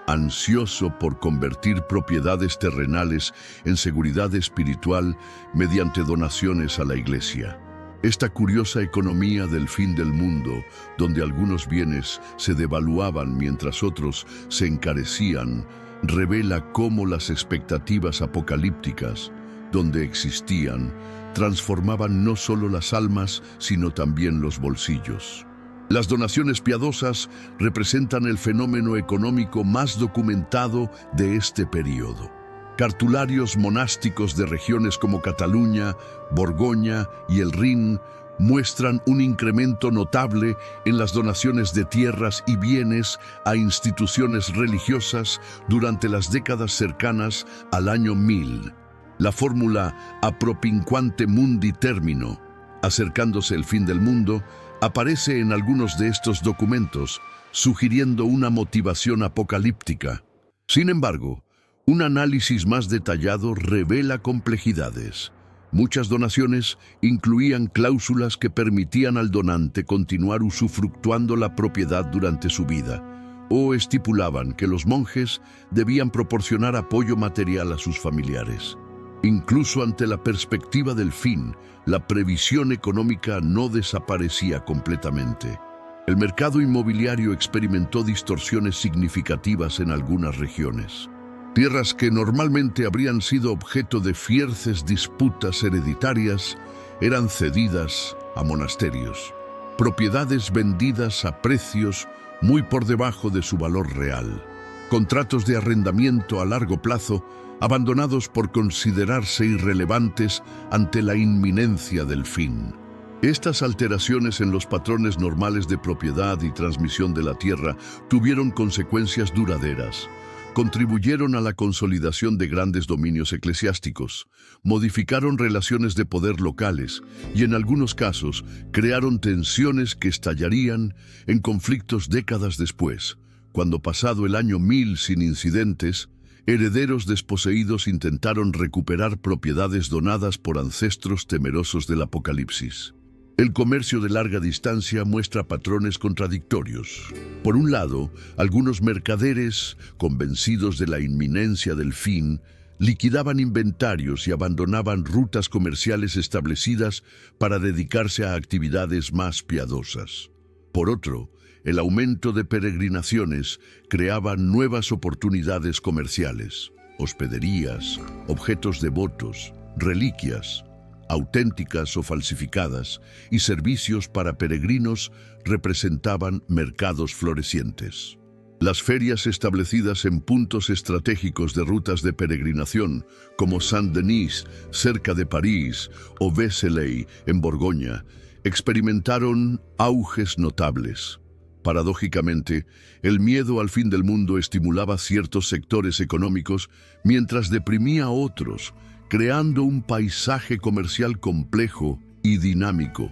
ansioso por convertir propiedades terrenales en seguridad espiritual mediante donaciones a la Iglesia. Esta curiosa economía del fin del mundo, donde algunos bienes se devaluaban mientras otros se encarecían, revela cómo las expectativas apocalípticas, donde existían, transformaban no solo las almas, sino también los bolsillos. Las donaciones piadosas representan el fenómeno económico más documentado de este periodo. Cartularios monásticos de regiones como Cataluña, Borgoña y el Rin muestran un incremento notable en las donaciones de tierras y bienes a instituciones religiosas durante las décadas cercanas al año 1000. La fórmula a propinquante mundi termino, acercándose el fin del mundo, aparece en algunos de estos documentos, sugiriendo una motivación apocalíptica. Sin embargo, un análisis más detallado revela complejidades. Muchas donaciones incluían cláusulas que permitían al donante continuar usufructuando la propiedad durante su vida, o estipulaban que los monjes debían proporcionar apoyo material a sus familiares. Incluso ante la perspectiva del fin, la previsión económica no desaparecía completamente. El mercado inmobiliario experimentó distorsiones significativas en algunas regiones. Tierras que normalmente habrían sido objeto de fierces disputas hereditarias eran cedidas a monasterios. Propiedades vendidas a precios muy por debajo de su valor real. Contratos de arrendamiento a largo plazo abandonados por considerarse irrelevantes ante la inminencia del fin. Estas alteraciones en los patrones normales de propiedad y transmisión de la tierra tuvieron consecuencias duraderas. Contribuyeron a la consolidación de grandes dominios eclesiásticos, modificaron relaciones de poder locales y en algunos casos crearon tensiones que estallarían en conflictos décadas después, cuando pasado el año 1000 sin incidentes, herederos desposeídos intentaron recuperar propiedades donadas por ancestros temerosos del apocalipsis. El comercio de larga distancia muestra patrones contradictorios. Por un lado, algunos mercaderes, convencidos de la inminencia del fin, liquidaban inventarios y abandonaban rutas comerciales establecidas para dedicarse a actividades más piadosas. Por otro, el aumento de peregrinaciones creaba nuevas oportunidades comerciales, hospederías, objetos devotos, reliquias, auténticas o falsificadas, y servicios para peregrinos representaban mercados florecientes. Las ferias establecidas en puntos estratégicos de rutas de peregrinación, como Saint-Denis, cerca de París, o Vézelay, en Borgoña, experimentaron auges notables. Paradójicamente, el miedo al fin del mundo estimulaba ciertos sectores económicos mientras deprimía a otros, creando un paisaje comercial complejo y dinámico.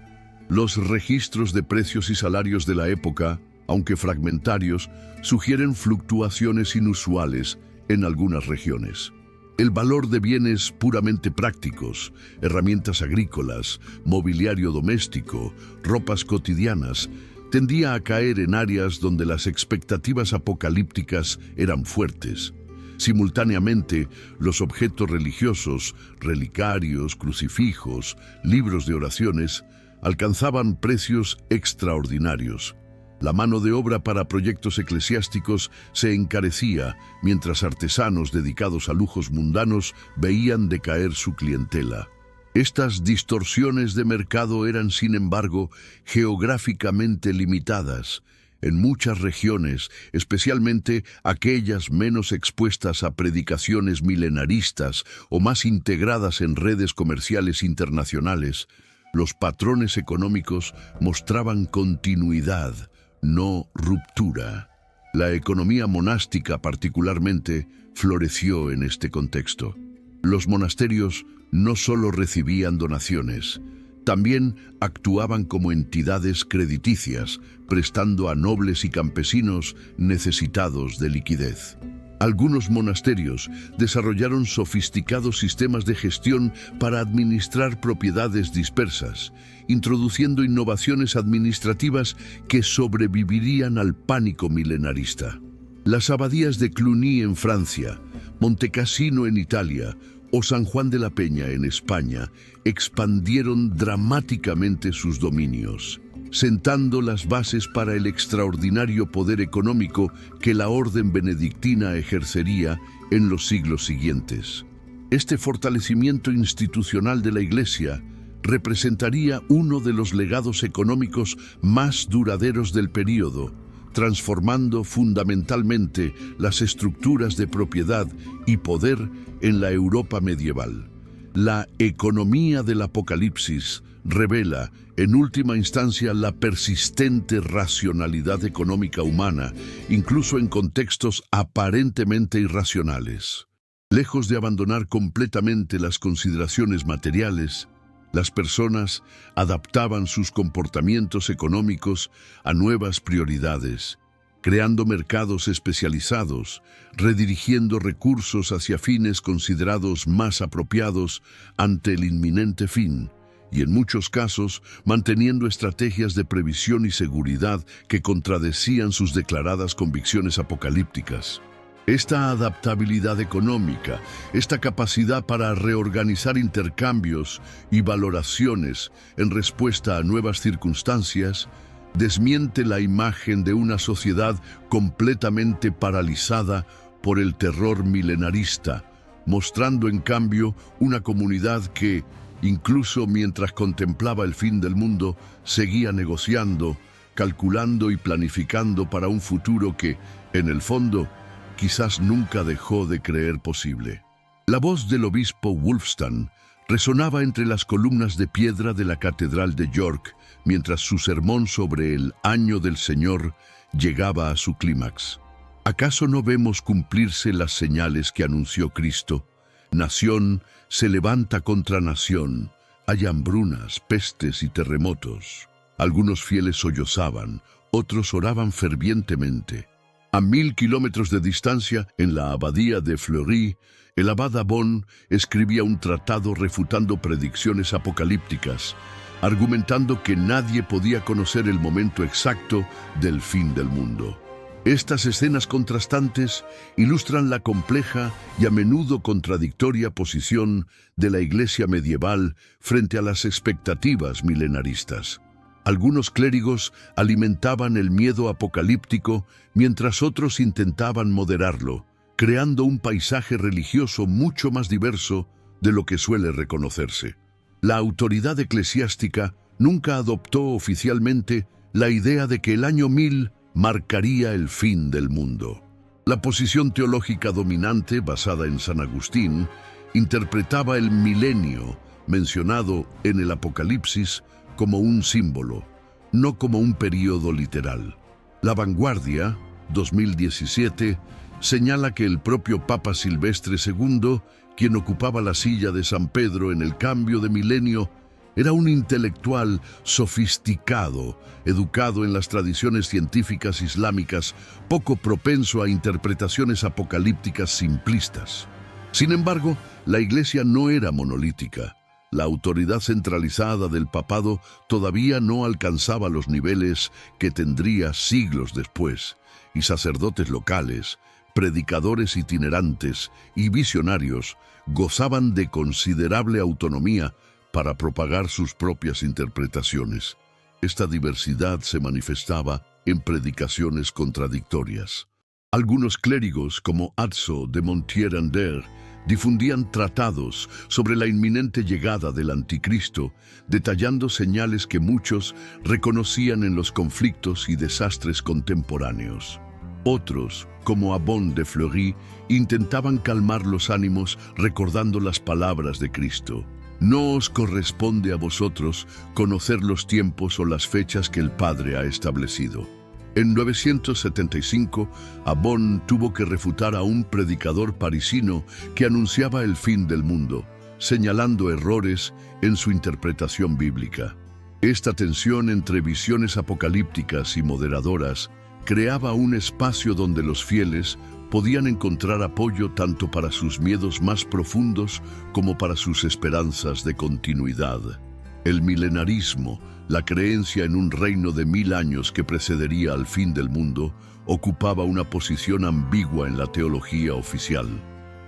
Los registros de precios y salarios de la época, aunque fragmentarios, sugieren fluctuaciones inusuales en algunas regiones. El valor de bienes puramente prácticos, herramientas agrícolas, mobiliario doméstico, ropas cotidianas, tendía a caer en áreas donde las expectativas apocalípticas eran fuertes. Simultáneamente, los objetos religiosos, relicarios, crucifijos, libros de oraciones, alcanzaban precios extraordinarios. La mano de obra para proyectos eclesiásticos se encarecía, mientras artesanos dedicados a lujos mundanos veían decaer su clientela. Estas distorsiones de mercado eran, sin embargo, geográficamente limitadas. En muchas regiones, especialmente aquellas menos expuestas a predicaciones milenaristas o más integradas en redes comerciales internacionales, los patrones económicos mostraban continuidad, no ruptura. La economía monástica, particularmente, floreció en este contexto. Los monasterios no solo recibían donaciones, también actuaban como entidades crediticias, prestando a nobles y campesinos necesitados de liquidez. Algunos monasterios desarrollaron sofisticados sistemas de gestión para administrar propiedades dispersas, introduciendo innovaciones administrativas que sobrevivirían al pánico milenarista. Las abadías de Cluny en Francia, Montecassino en Italia o San Juan de la Peña en España expandieron dramáticamente sus dominios, sentando las bases para el extraordinario poder económico que la orden benedictina ejercería en los siglos siguientes. Este fortalecimiento institucional de la Iglesia representaría uno de los legados económicos más duraderos del período, transformando fundamentalmente las estructuras de propiedad y poder en la Europa medieval. La economía del Apocalipsis revela, en última instancia, la persistente racionalidad económica humana, incluso en contextos aparentemente irracionales. Lejos de abandonar completamente las consideraciones materiales, las personas adaptaban sus comportamientos económicos a nuevas prioridades, creando mercados especializados, redirigiendo recursos hacia fines considerados más apropiados ante el inminente fin, y en muchos casos manteniendo estrategias de previsión y seguridad que contradecían sus declaradas convicciones apocalípticas. Esta adaptabilidad económica, esta capacidad para reorganizar intercambios y valoraciones en respuesta a nuevas circunstancias, desmiente la imagen de una sociedad completamente paralizada por el terror milenarista, mostrando en cambio una comunidad que, incluso mientras contemplaba el fin del mundo, seguía negociando, calculando y planificando para un futuro que, en el fondo, quizás nunca dejó de creer posible. La voz del obispo Wulfstan resonaba entre las columnas de piedra de la Catedral de York, mientras su sermón sobre el Año del Señor llegaba a su clímax. ¿Acaso no vemos cumplirse las señales que anunció Cristo? Nación se levanta contra nación, hay hambrunas, pestes y terremotos. Algunos fieles sollozaban, otros oraban fervientemente. A 1000 kilómetros de distancia, en la abadía de Fleury, el abad Abon escribía un tratado refutando predicciones apocalípticas, argumentando que nadie podía conocer el momento exacto del fin del mundo. Estas escenas contrastantes ilustran la compleja y a menudo contradictoria posición de la Iglesia medieval frente a las expectativas milenaristas. Algunos clérigos alimentaban el miedo apocalíptico mientras otros intentaban moderarlo, creando un paisaje religioso mucho más diverso de lo que suele reconocerse. La autoridad eclesiástica nunca adoptó oficialmente la idea de que el año 1000 marcaría el fin del mundo. La posición teológica dominante, basada en San Agustín, interpretaba el milenio mencionado en el Apocalipsis como un símbolo, no como un período literal. La Vanguardia, 2017, señala que el propio Papa Silvestre II, quien ocupaba la silla de San Pedro en el cambio de milenio, era un intelectual sofisticado, educado en las tradiciones científicas islámicas, poco propenso a interpretaciones apocalípticas simplistas. Sin embargo, la Iglesia no era monolítica. La autoridad centralizada del papado todavía no alcanzaba los niveles que tendría siglos después, y sacerdotes locales, predicadores itinerantes y visionarios gozaban de considerable autonomía para propagar sus propias interpretaciones. Esta diversidad se manifestaba en predicaciones contradictorias. Algunos clérigos, como Azzo de Montier-Ander, difundían tratados sobre la inminente llegada del anticristo, detallando señales que muchos reconocían en los conflictos y desastres contemporáneos. Otros, como Abbon de Fleury, intentaban calmar los ánimos recordando las palabras de Cristo. No os corresponde a vosotros conocer los tiempos o las fechas que el Padre ha establecido. En 975, Abbon tuvo que refutar a un predicador parisino que anunciaba el fin del mundo, señalando errores en su interpretación bíblica. Esta tensión entre visiones apocalípticas y moderadoras creaba un espacio donde los fieles podían encontrar apoyo tanto para sus miedos más profundos como para sus esperanzas de continuidad. El milenarismo, la creencia en un reino de 1000 años que precedería al fin del mundo, ocupaba una posición ambigua en la teología oficial.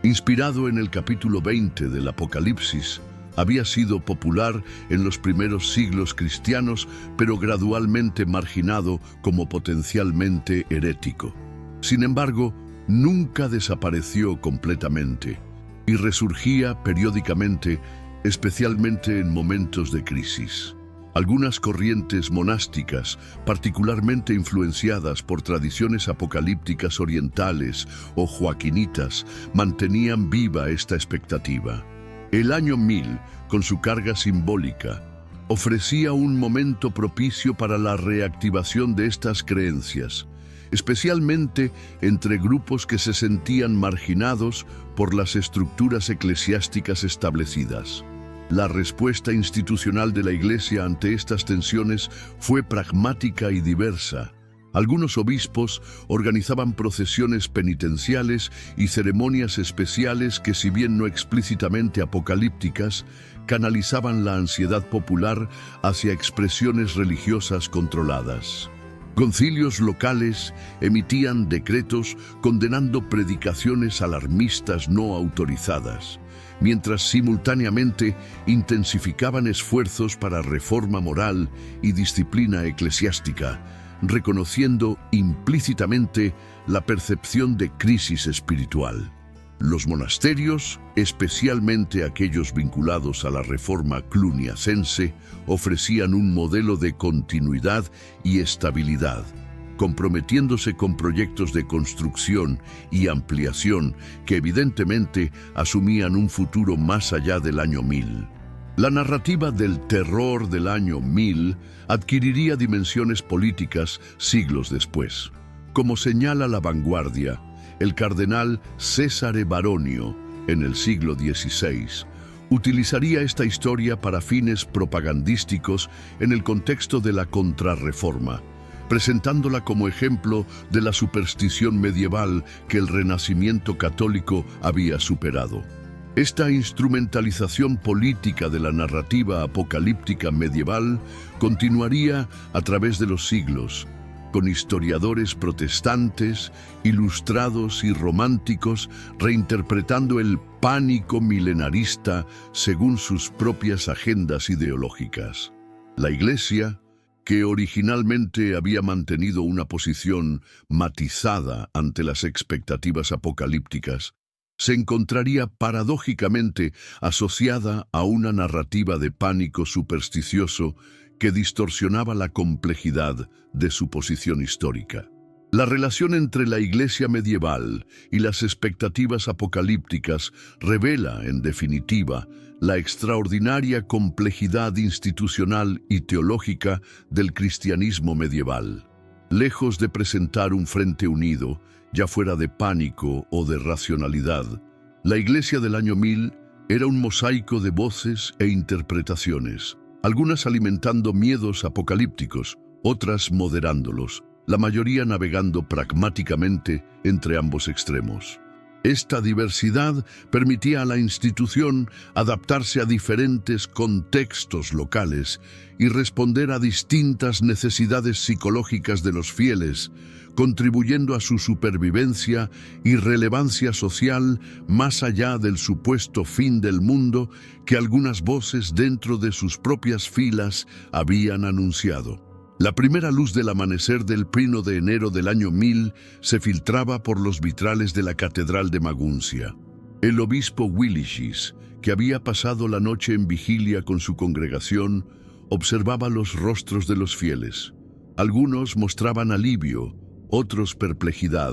Inspirado en el capítulo 20 del Apocalipsis, había sido popular en los primeros siglos cristianos, pero gradualmente marginado como potencialmente herético. Sin embargo, nunca desapareció completamente y resurgía periódicamente, especialmente en momentos de crisis. Algunas corrientes monásticas, particularmente influenciadas por tradiciones apocalípticas orientales o joaquinitas, mantenían viva esta expectativa. El año 1000, con su carga simbólica, ofrecía un momento propicio para la reactivación de estas creencias, especialmente entre grupos que se sentían marginados por las estructuras eclesiásticas establecidas. La respuesta institucional de la Iglesia ante estas tensiones fue pragmática y diversa. Algunos obispos organizaban procesiones penitenciales y ceremonias especiales que, si bien no explícitamente apocalípticas, canalizaban la ansiedad popular hacia expresiones religiosas controladas. Concilios locales emitían decretos condenando predicaciones alarmistas no autorizadas, mientras simultáneamente intensificaban esfuerzos para reforma moral y disciplina eclesiástica, reconociendo implícitamente la percepción de crisis espiritual. Los monasterios, especialmente aquellos vinculados a la reforma cluniacense, ofrecían un modelo de continuidad y estabilidad, comprometiéndose con proyectos de construcción y ampliación que evidentemente asumían un futuro más allá del año 1000. La narrativa del terror del año 1000 adquiriría dimensiones políticas siglos después. Como señala La Vanguardia, el cardenal Cesare Baronio, en el siglo XVI, utilizaría esta historia para fines propagandísticos en el contexto de la Contrarreforma, presentándola como ejemplo de la superstición medieval que el Renacimiento católico había superado. Esta instrumentalización política de la narrativa apocalíptica medieval continuaría a través de los siglos, con historiadores protestantes, ilustrados y románticos reinterpretando el pánico milenarista según sus propias agendas ideológicas. La Iglesia, que originalmente había mantenido una posición matizada ante las expectativas apocalípticas, se encontraría paradójicamente asociada a una narrativa de pánico supersticioso que distorsionaba la complejidad de su posición histórica. La relación entre la Iglesia medieval y las expectativas apocalípticas revela, en definitiva, la extraordinaria complejidad institucional y teológica del cristianismo medieval. Lejos de presentar un frente unido, ya fuera de pánico o de racionalidad, la Iglesia del año 1000 era un mosaico de voces e interpretaciones, algunas alimentando miedos apocalípticos, otras moderándolos, la mayoría navegando pragmáticamente entre ambos extremos. Esta diversidad permitía a la institución adaptarse a diferentes contextos locales y responder a distintas necesidades psicológicas de los fieles, contribuyendo a su supervivencia y relevancia social más allá del supuesto fin del mundo que algunas voces dentro de sus propias filas habían anunciado. La primera luz del amanecer del 1 de enero del año 1000 se filtraba por los vitrales de la Catedral de Maguncia. El obispo Willigis, que había pasado la noche en vigilia con su congregación, observaba los rostros de los fieles. Algunos mostraban alivio, otros perplejidad,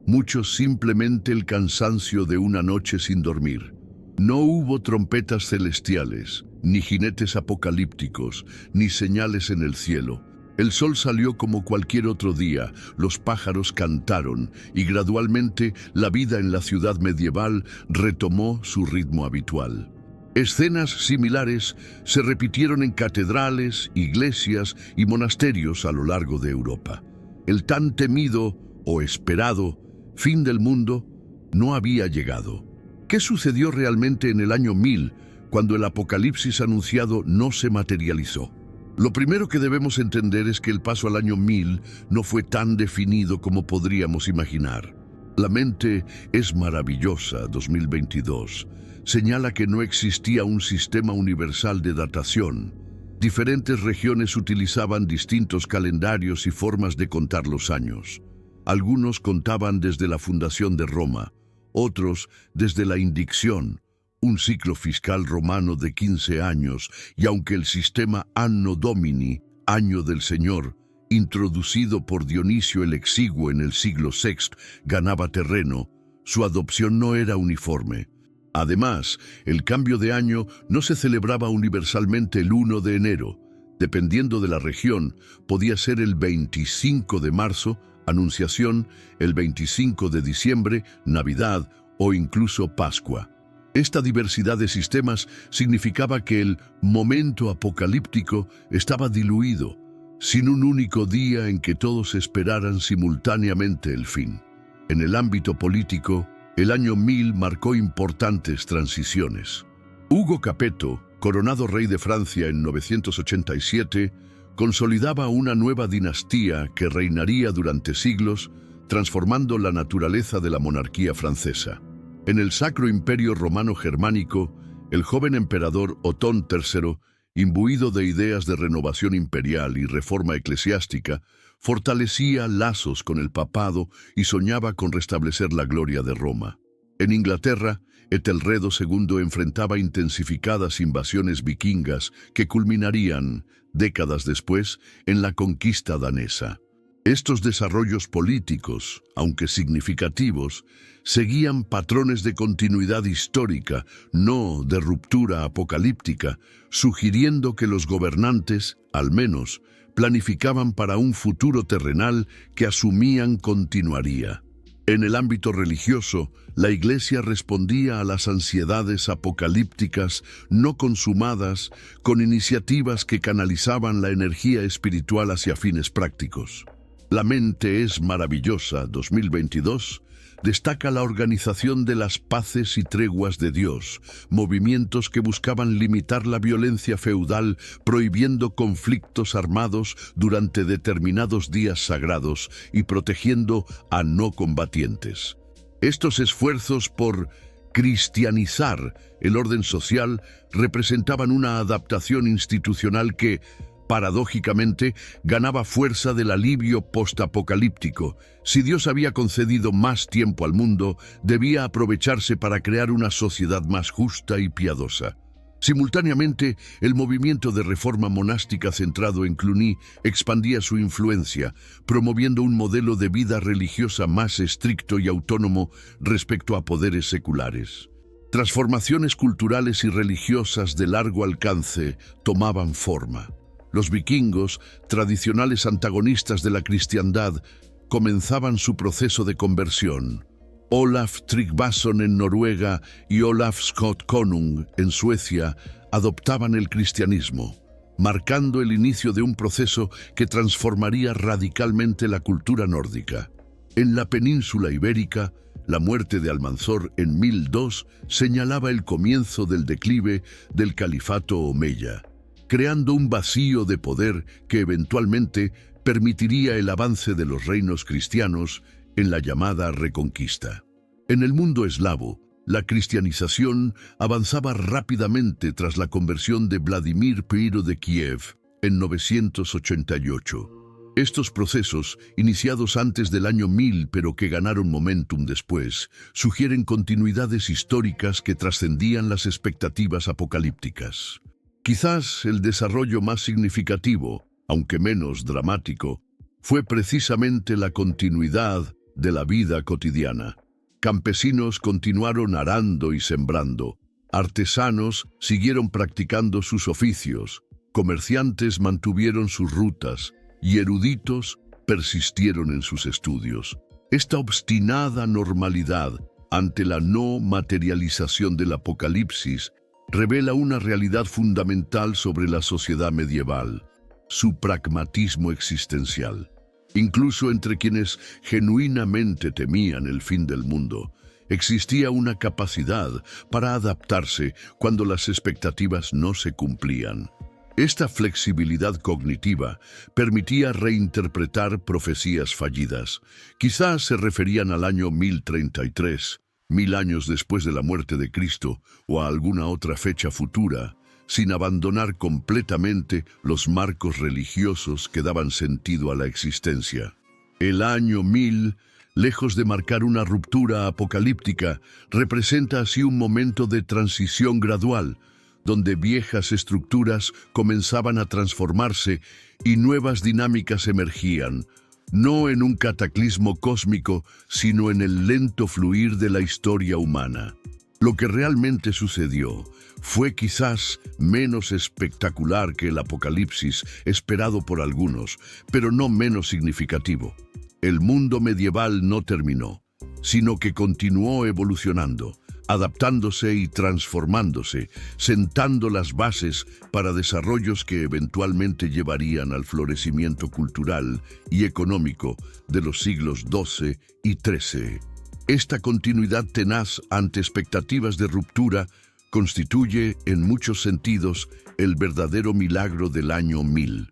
muchos simplemente el cansancio de una noche sin dormir. No hubo trompetas celestiales, ni jinetes apocalípticos, ni señales en el cielo. El sol salió como cualquier otro día, los pájaros cantaron y gradualmente la vida en la ciudad medieval retomó su ritmo habitual. Escenas similares se repitieron en catedrales, iglesias y monasterios a lo largo de Europa. El tan temido o esperado fin del mundo no había llegado. ¿Qué sucedió realmente en el año 1000 cuando el apocalipsis anunciado no se materializó? Lo primero que debemos entender es que el paso al año 1000 no fue tan definido como podríamos imaginar. La mente es maravillosa 2022 señala que no existía un sistema universal de datación. Diferentes regiones utilizaban distintos calendarios y formas de contar los años. Algunos contaban desde la fundación de Roma, otros desde la Indicción, un ciclo fiscal romano de 15 años, y aunque el sistema Anno Domini, Año del Señor, introducido por Dionisio el Exiguo en el siglo VI, ganaba terreno, su adopción no era uniforme. Además, el cambio de año no se celebraba universalmente el 1 de enero. Dependiendo de la región, podía ser el 25 de marzo, Anunciación, el 25 de diciembre, Navidad o incluso Pascua. Esta diversidad de sistemas significaba que el momento apocalíptico estaba diluido, sin un único día en que todos esperaran simultáneamente el fin. En el ámbito político, el año 1000 marcó importantes transiciones. Hugo Capeto, coronado rey de Francia en 987, consolidaba una nueva dinastía que reinaría durante siglos, transformando la naturaleza de la monarquía francesa. En el Sacro Imperio Romano Germánico, el joven emperador Otón III, imbuido de ideas de renovación imperial y reforma eclesiástica, fortalecía lazos con el papado y soñaba con restablecer la gloria de Roma. En Inglaterra, Etelredo II enfrentaba intensificadas invasiones vikingas que culminarían, décadas después, en la conquista danesa. Estos desarrollos políticos, aunque significativos, seguían patrones de continuidad histórica, no de ruptura apocalíptica, sugiriendo que los gobernantes, al menos, planificaban para un futuro terrenal que asumían continuaría. En el ámbito religioso, la Iglesia respondía a las ansiedades apocalípticas no consumadas con iniciativas que canalizaban la energía espiritual hacia fines prácticos. La mente es maravillosa 2022 destaca la organización de las paces y treguas de Dios, movimientos que buscaban limitar la violencia feudal, prohibiendo conflictos armados durante determinados días sagrados y protegiendo a no combatientes. Estos esfuerzos por cristianizar el orden social representaban una adaptación institucional que, paradójicamente, ganaba fuerza del alivio postapocalíptico. Si Dios había concedido más tiempo al mundo, debía aprovecharse para crear una sociedad más justa y piadosa. Simultáneamente, el movimiento de reforma monástica centrado en Cluny expandía su influencia, promoviendo un modelo de vida religiosa más estricto y autónomo respecto a poderes seculares. Transformaciones culturales y religiosas de largo alcance tomaban forma. Los vikingos, tradicionales antagonistas de la cristiandad, comenzaban su proceso de conversión. Olaf Tryggvason en Noruega y Olaf Scott Konung en Suecia adoptaban el cristianismo, marcando el inicio de un proceso que transformaría radicalmente la cultura nórdica. En la península ibérica, la muerte de Almanzor en 1002 señalaba el comienzo del declive del califato omeya, creando un vacío de poder que eventualmente permitiría el avance de los reinos cristianos en la llamada Reconquista. En el mundo eslavo, la cristianización avanzaba rápidamente tras la conversión de Vladimir I de Kiev en 988. Estos procesos, iniciados antes del año 1000 pero que ganaron momentum después, sugieren continuidades históricas que trascendían las expectativas apocalípticas. Quizás el desarrollo más significativo, aunque menos dramático, fue precisamente la continuidad de la vida cotidiana. Campesinos continuaron arando y sembrando, artesanos siguieron practicando sus oficios, comerciantes mantuvieron sus rutas y eruditos persistieron en sus estudios. Esta obstinada normalidad ante la no materialización del Apocalipsis revela una realidad fundamental sobre la sociedad medieval: su pragmatismo existencial. Incluso entre quienes genuinamente temían el fin del mundo, existía una capacidad para adaptarse cuando las expectativas no se cumplían. Esta flexibilidad cognitiva permitía reinterpretar profecías fallidas. Quizás se referían al año 1033, 1000 años después de la muerte de Cristo, o a alguna otra fecha futura, sin abandonar completamente los marcos religiosos que daban sentido a la existencia. El año 1000, lejos de marcar una ruptura apocalíptica, representa así un momento de transición gradual, donde viejas estructuras comenzaban a transformarse y nuevas dinámicas emergían, no en un cataclismo cósmico, sino en el lento fluir de la historia humana. Lo que realmente sucedió fue quizás menos espectacular que el apocalipsis esperado por algunos, pero no menos significativo. El mundo medieval no terminó, sino que continuó evolucionando, adaptándose y transformándose, sentando las bases para desarrollos que eventualmente llevarían al florecimiento cultural y económico de los siglos XII y XIII. Esta continuidad tenaz ante expectativas de ruptura constituye, en muchos sentidos, el verdadero milagro del año 1000.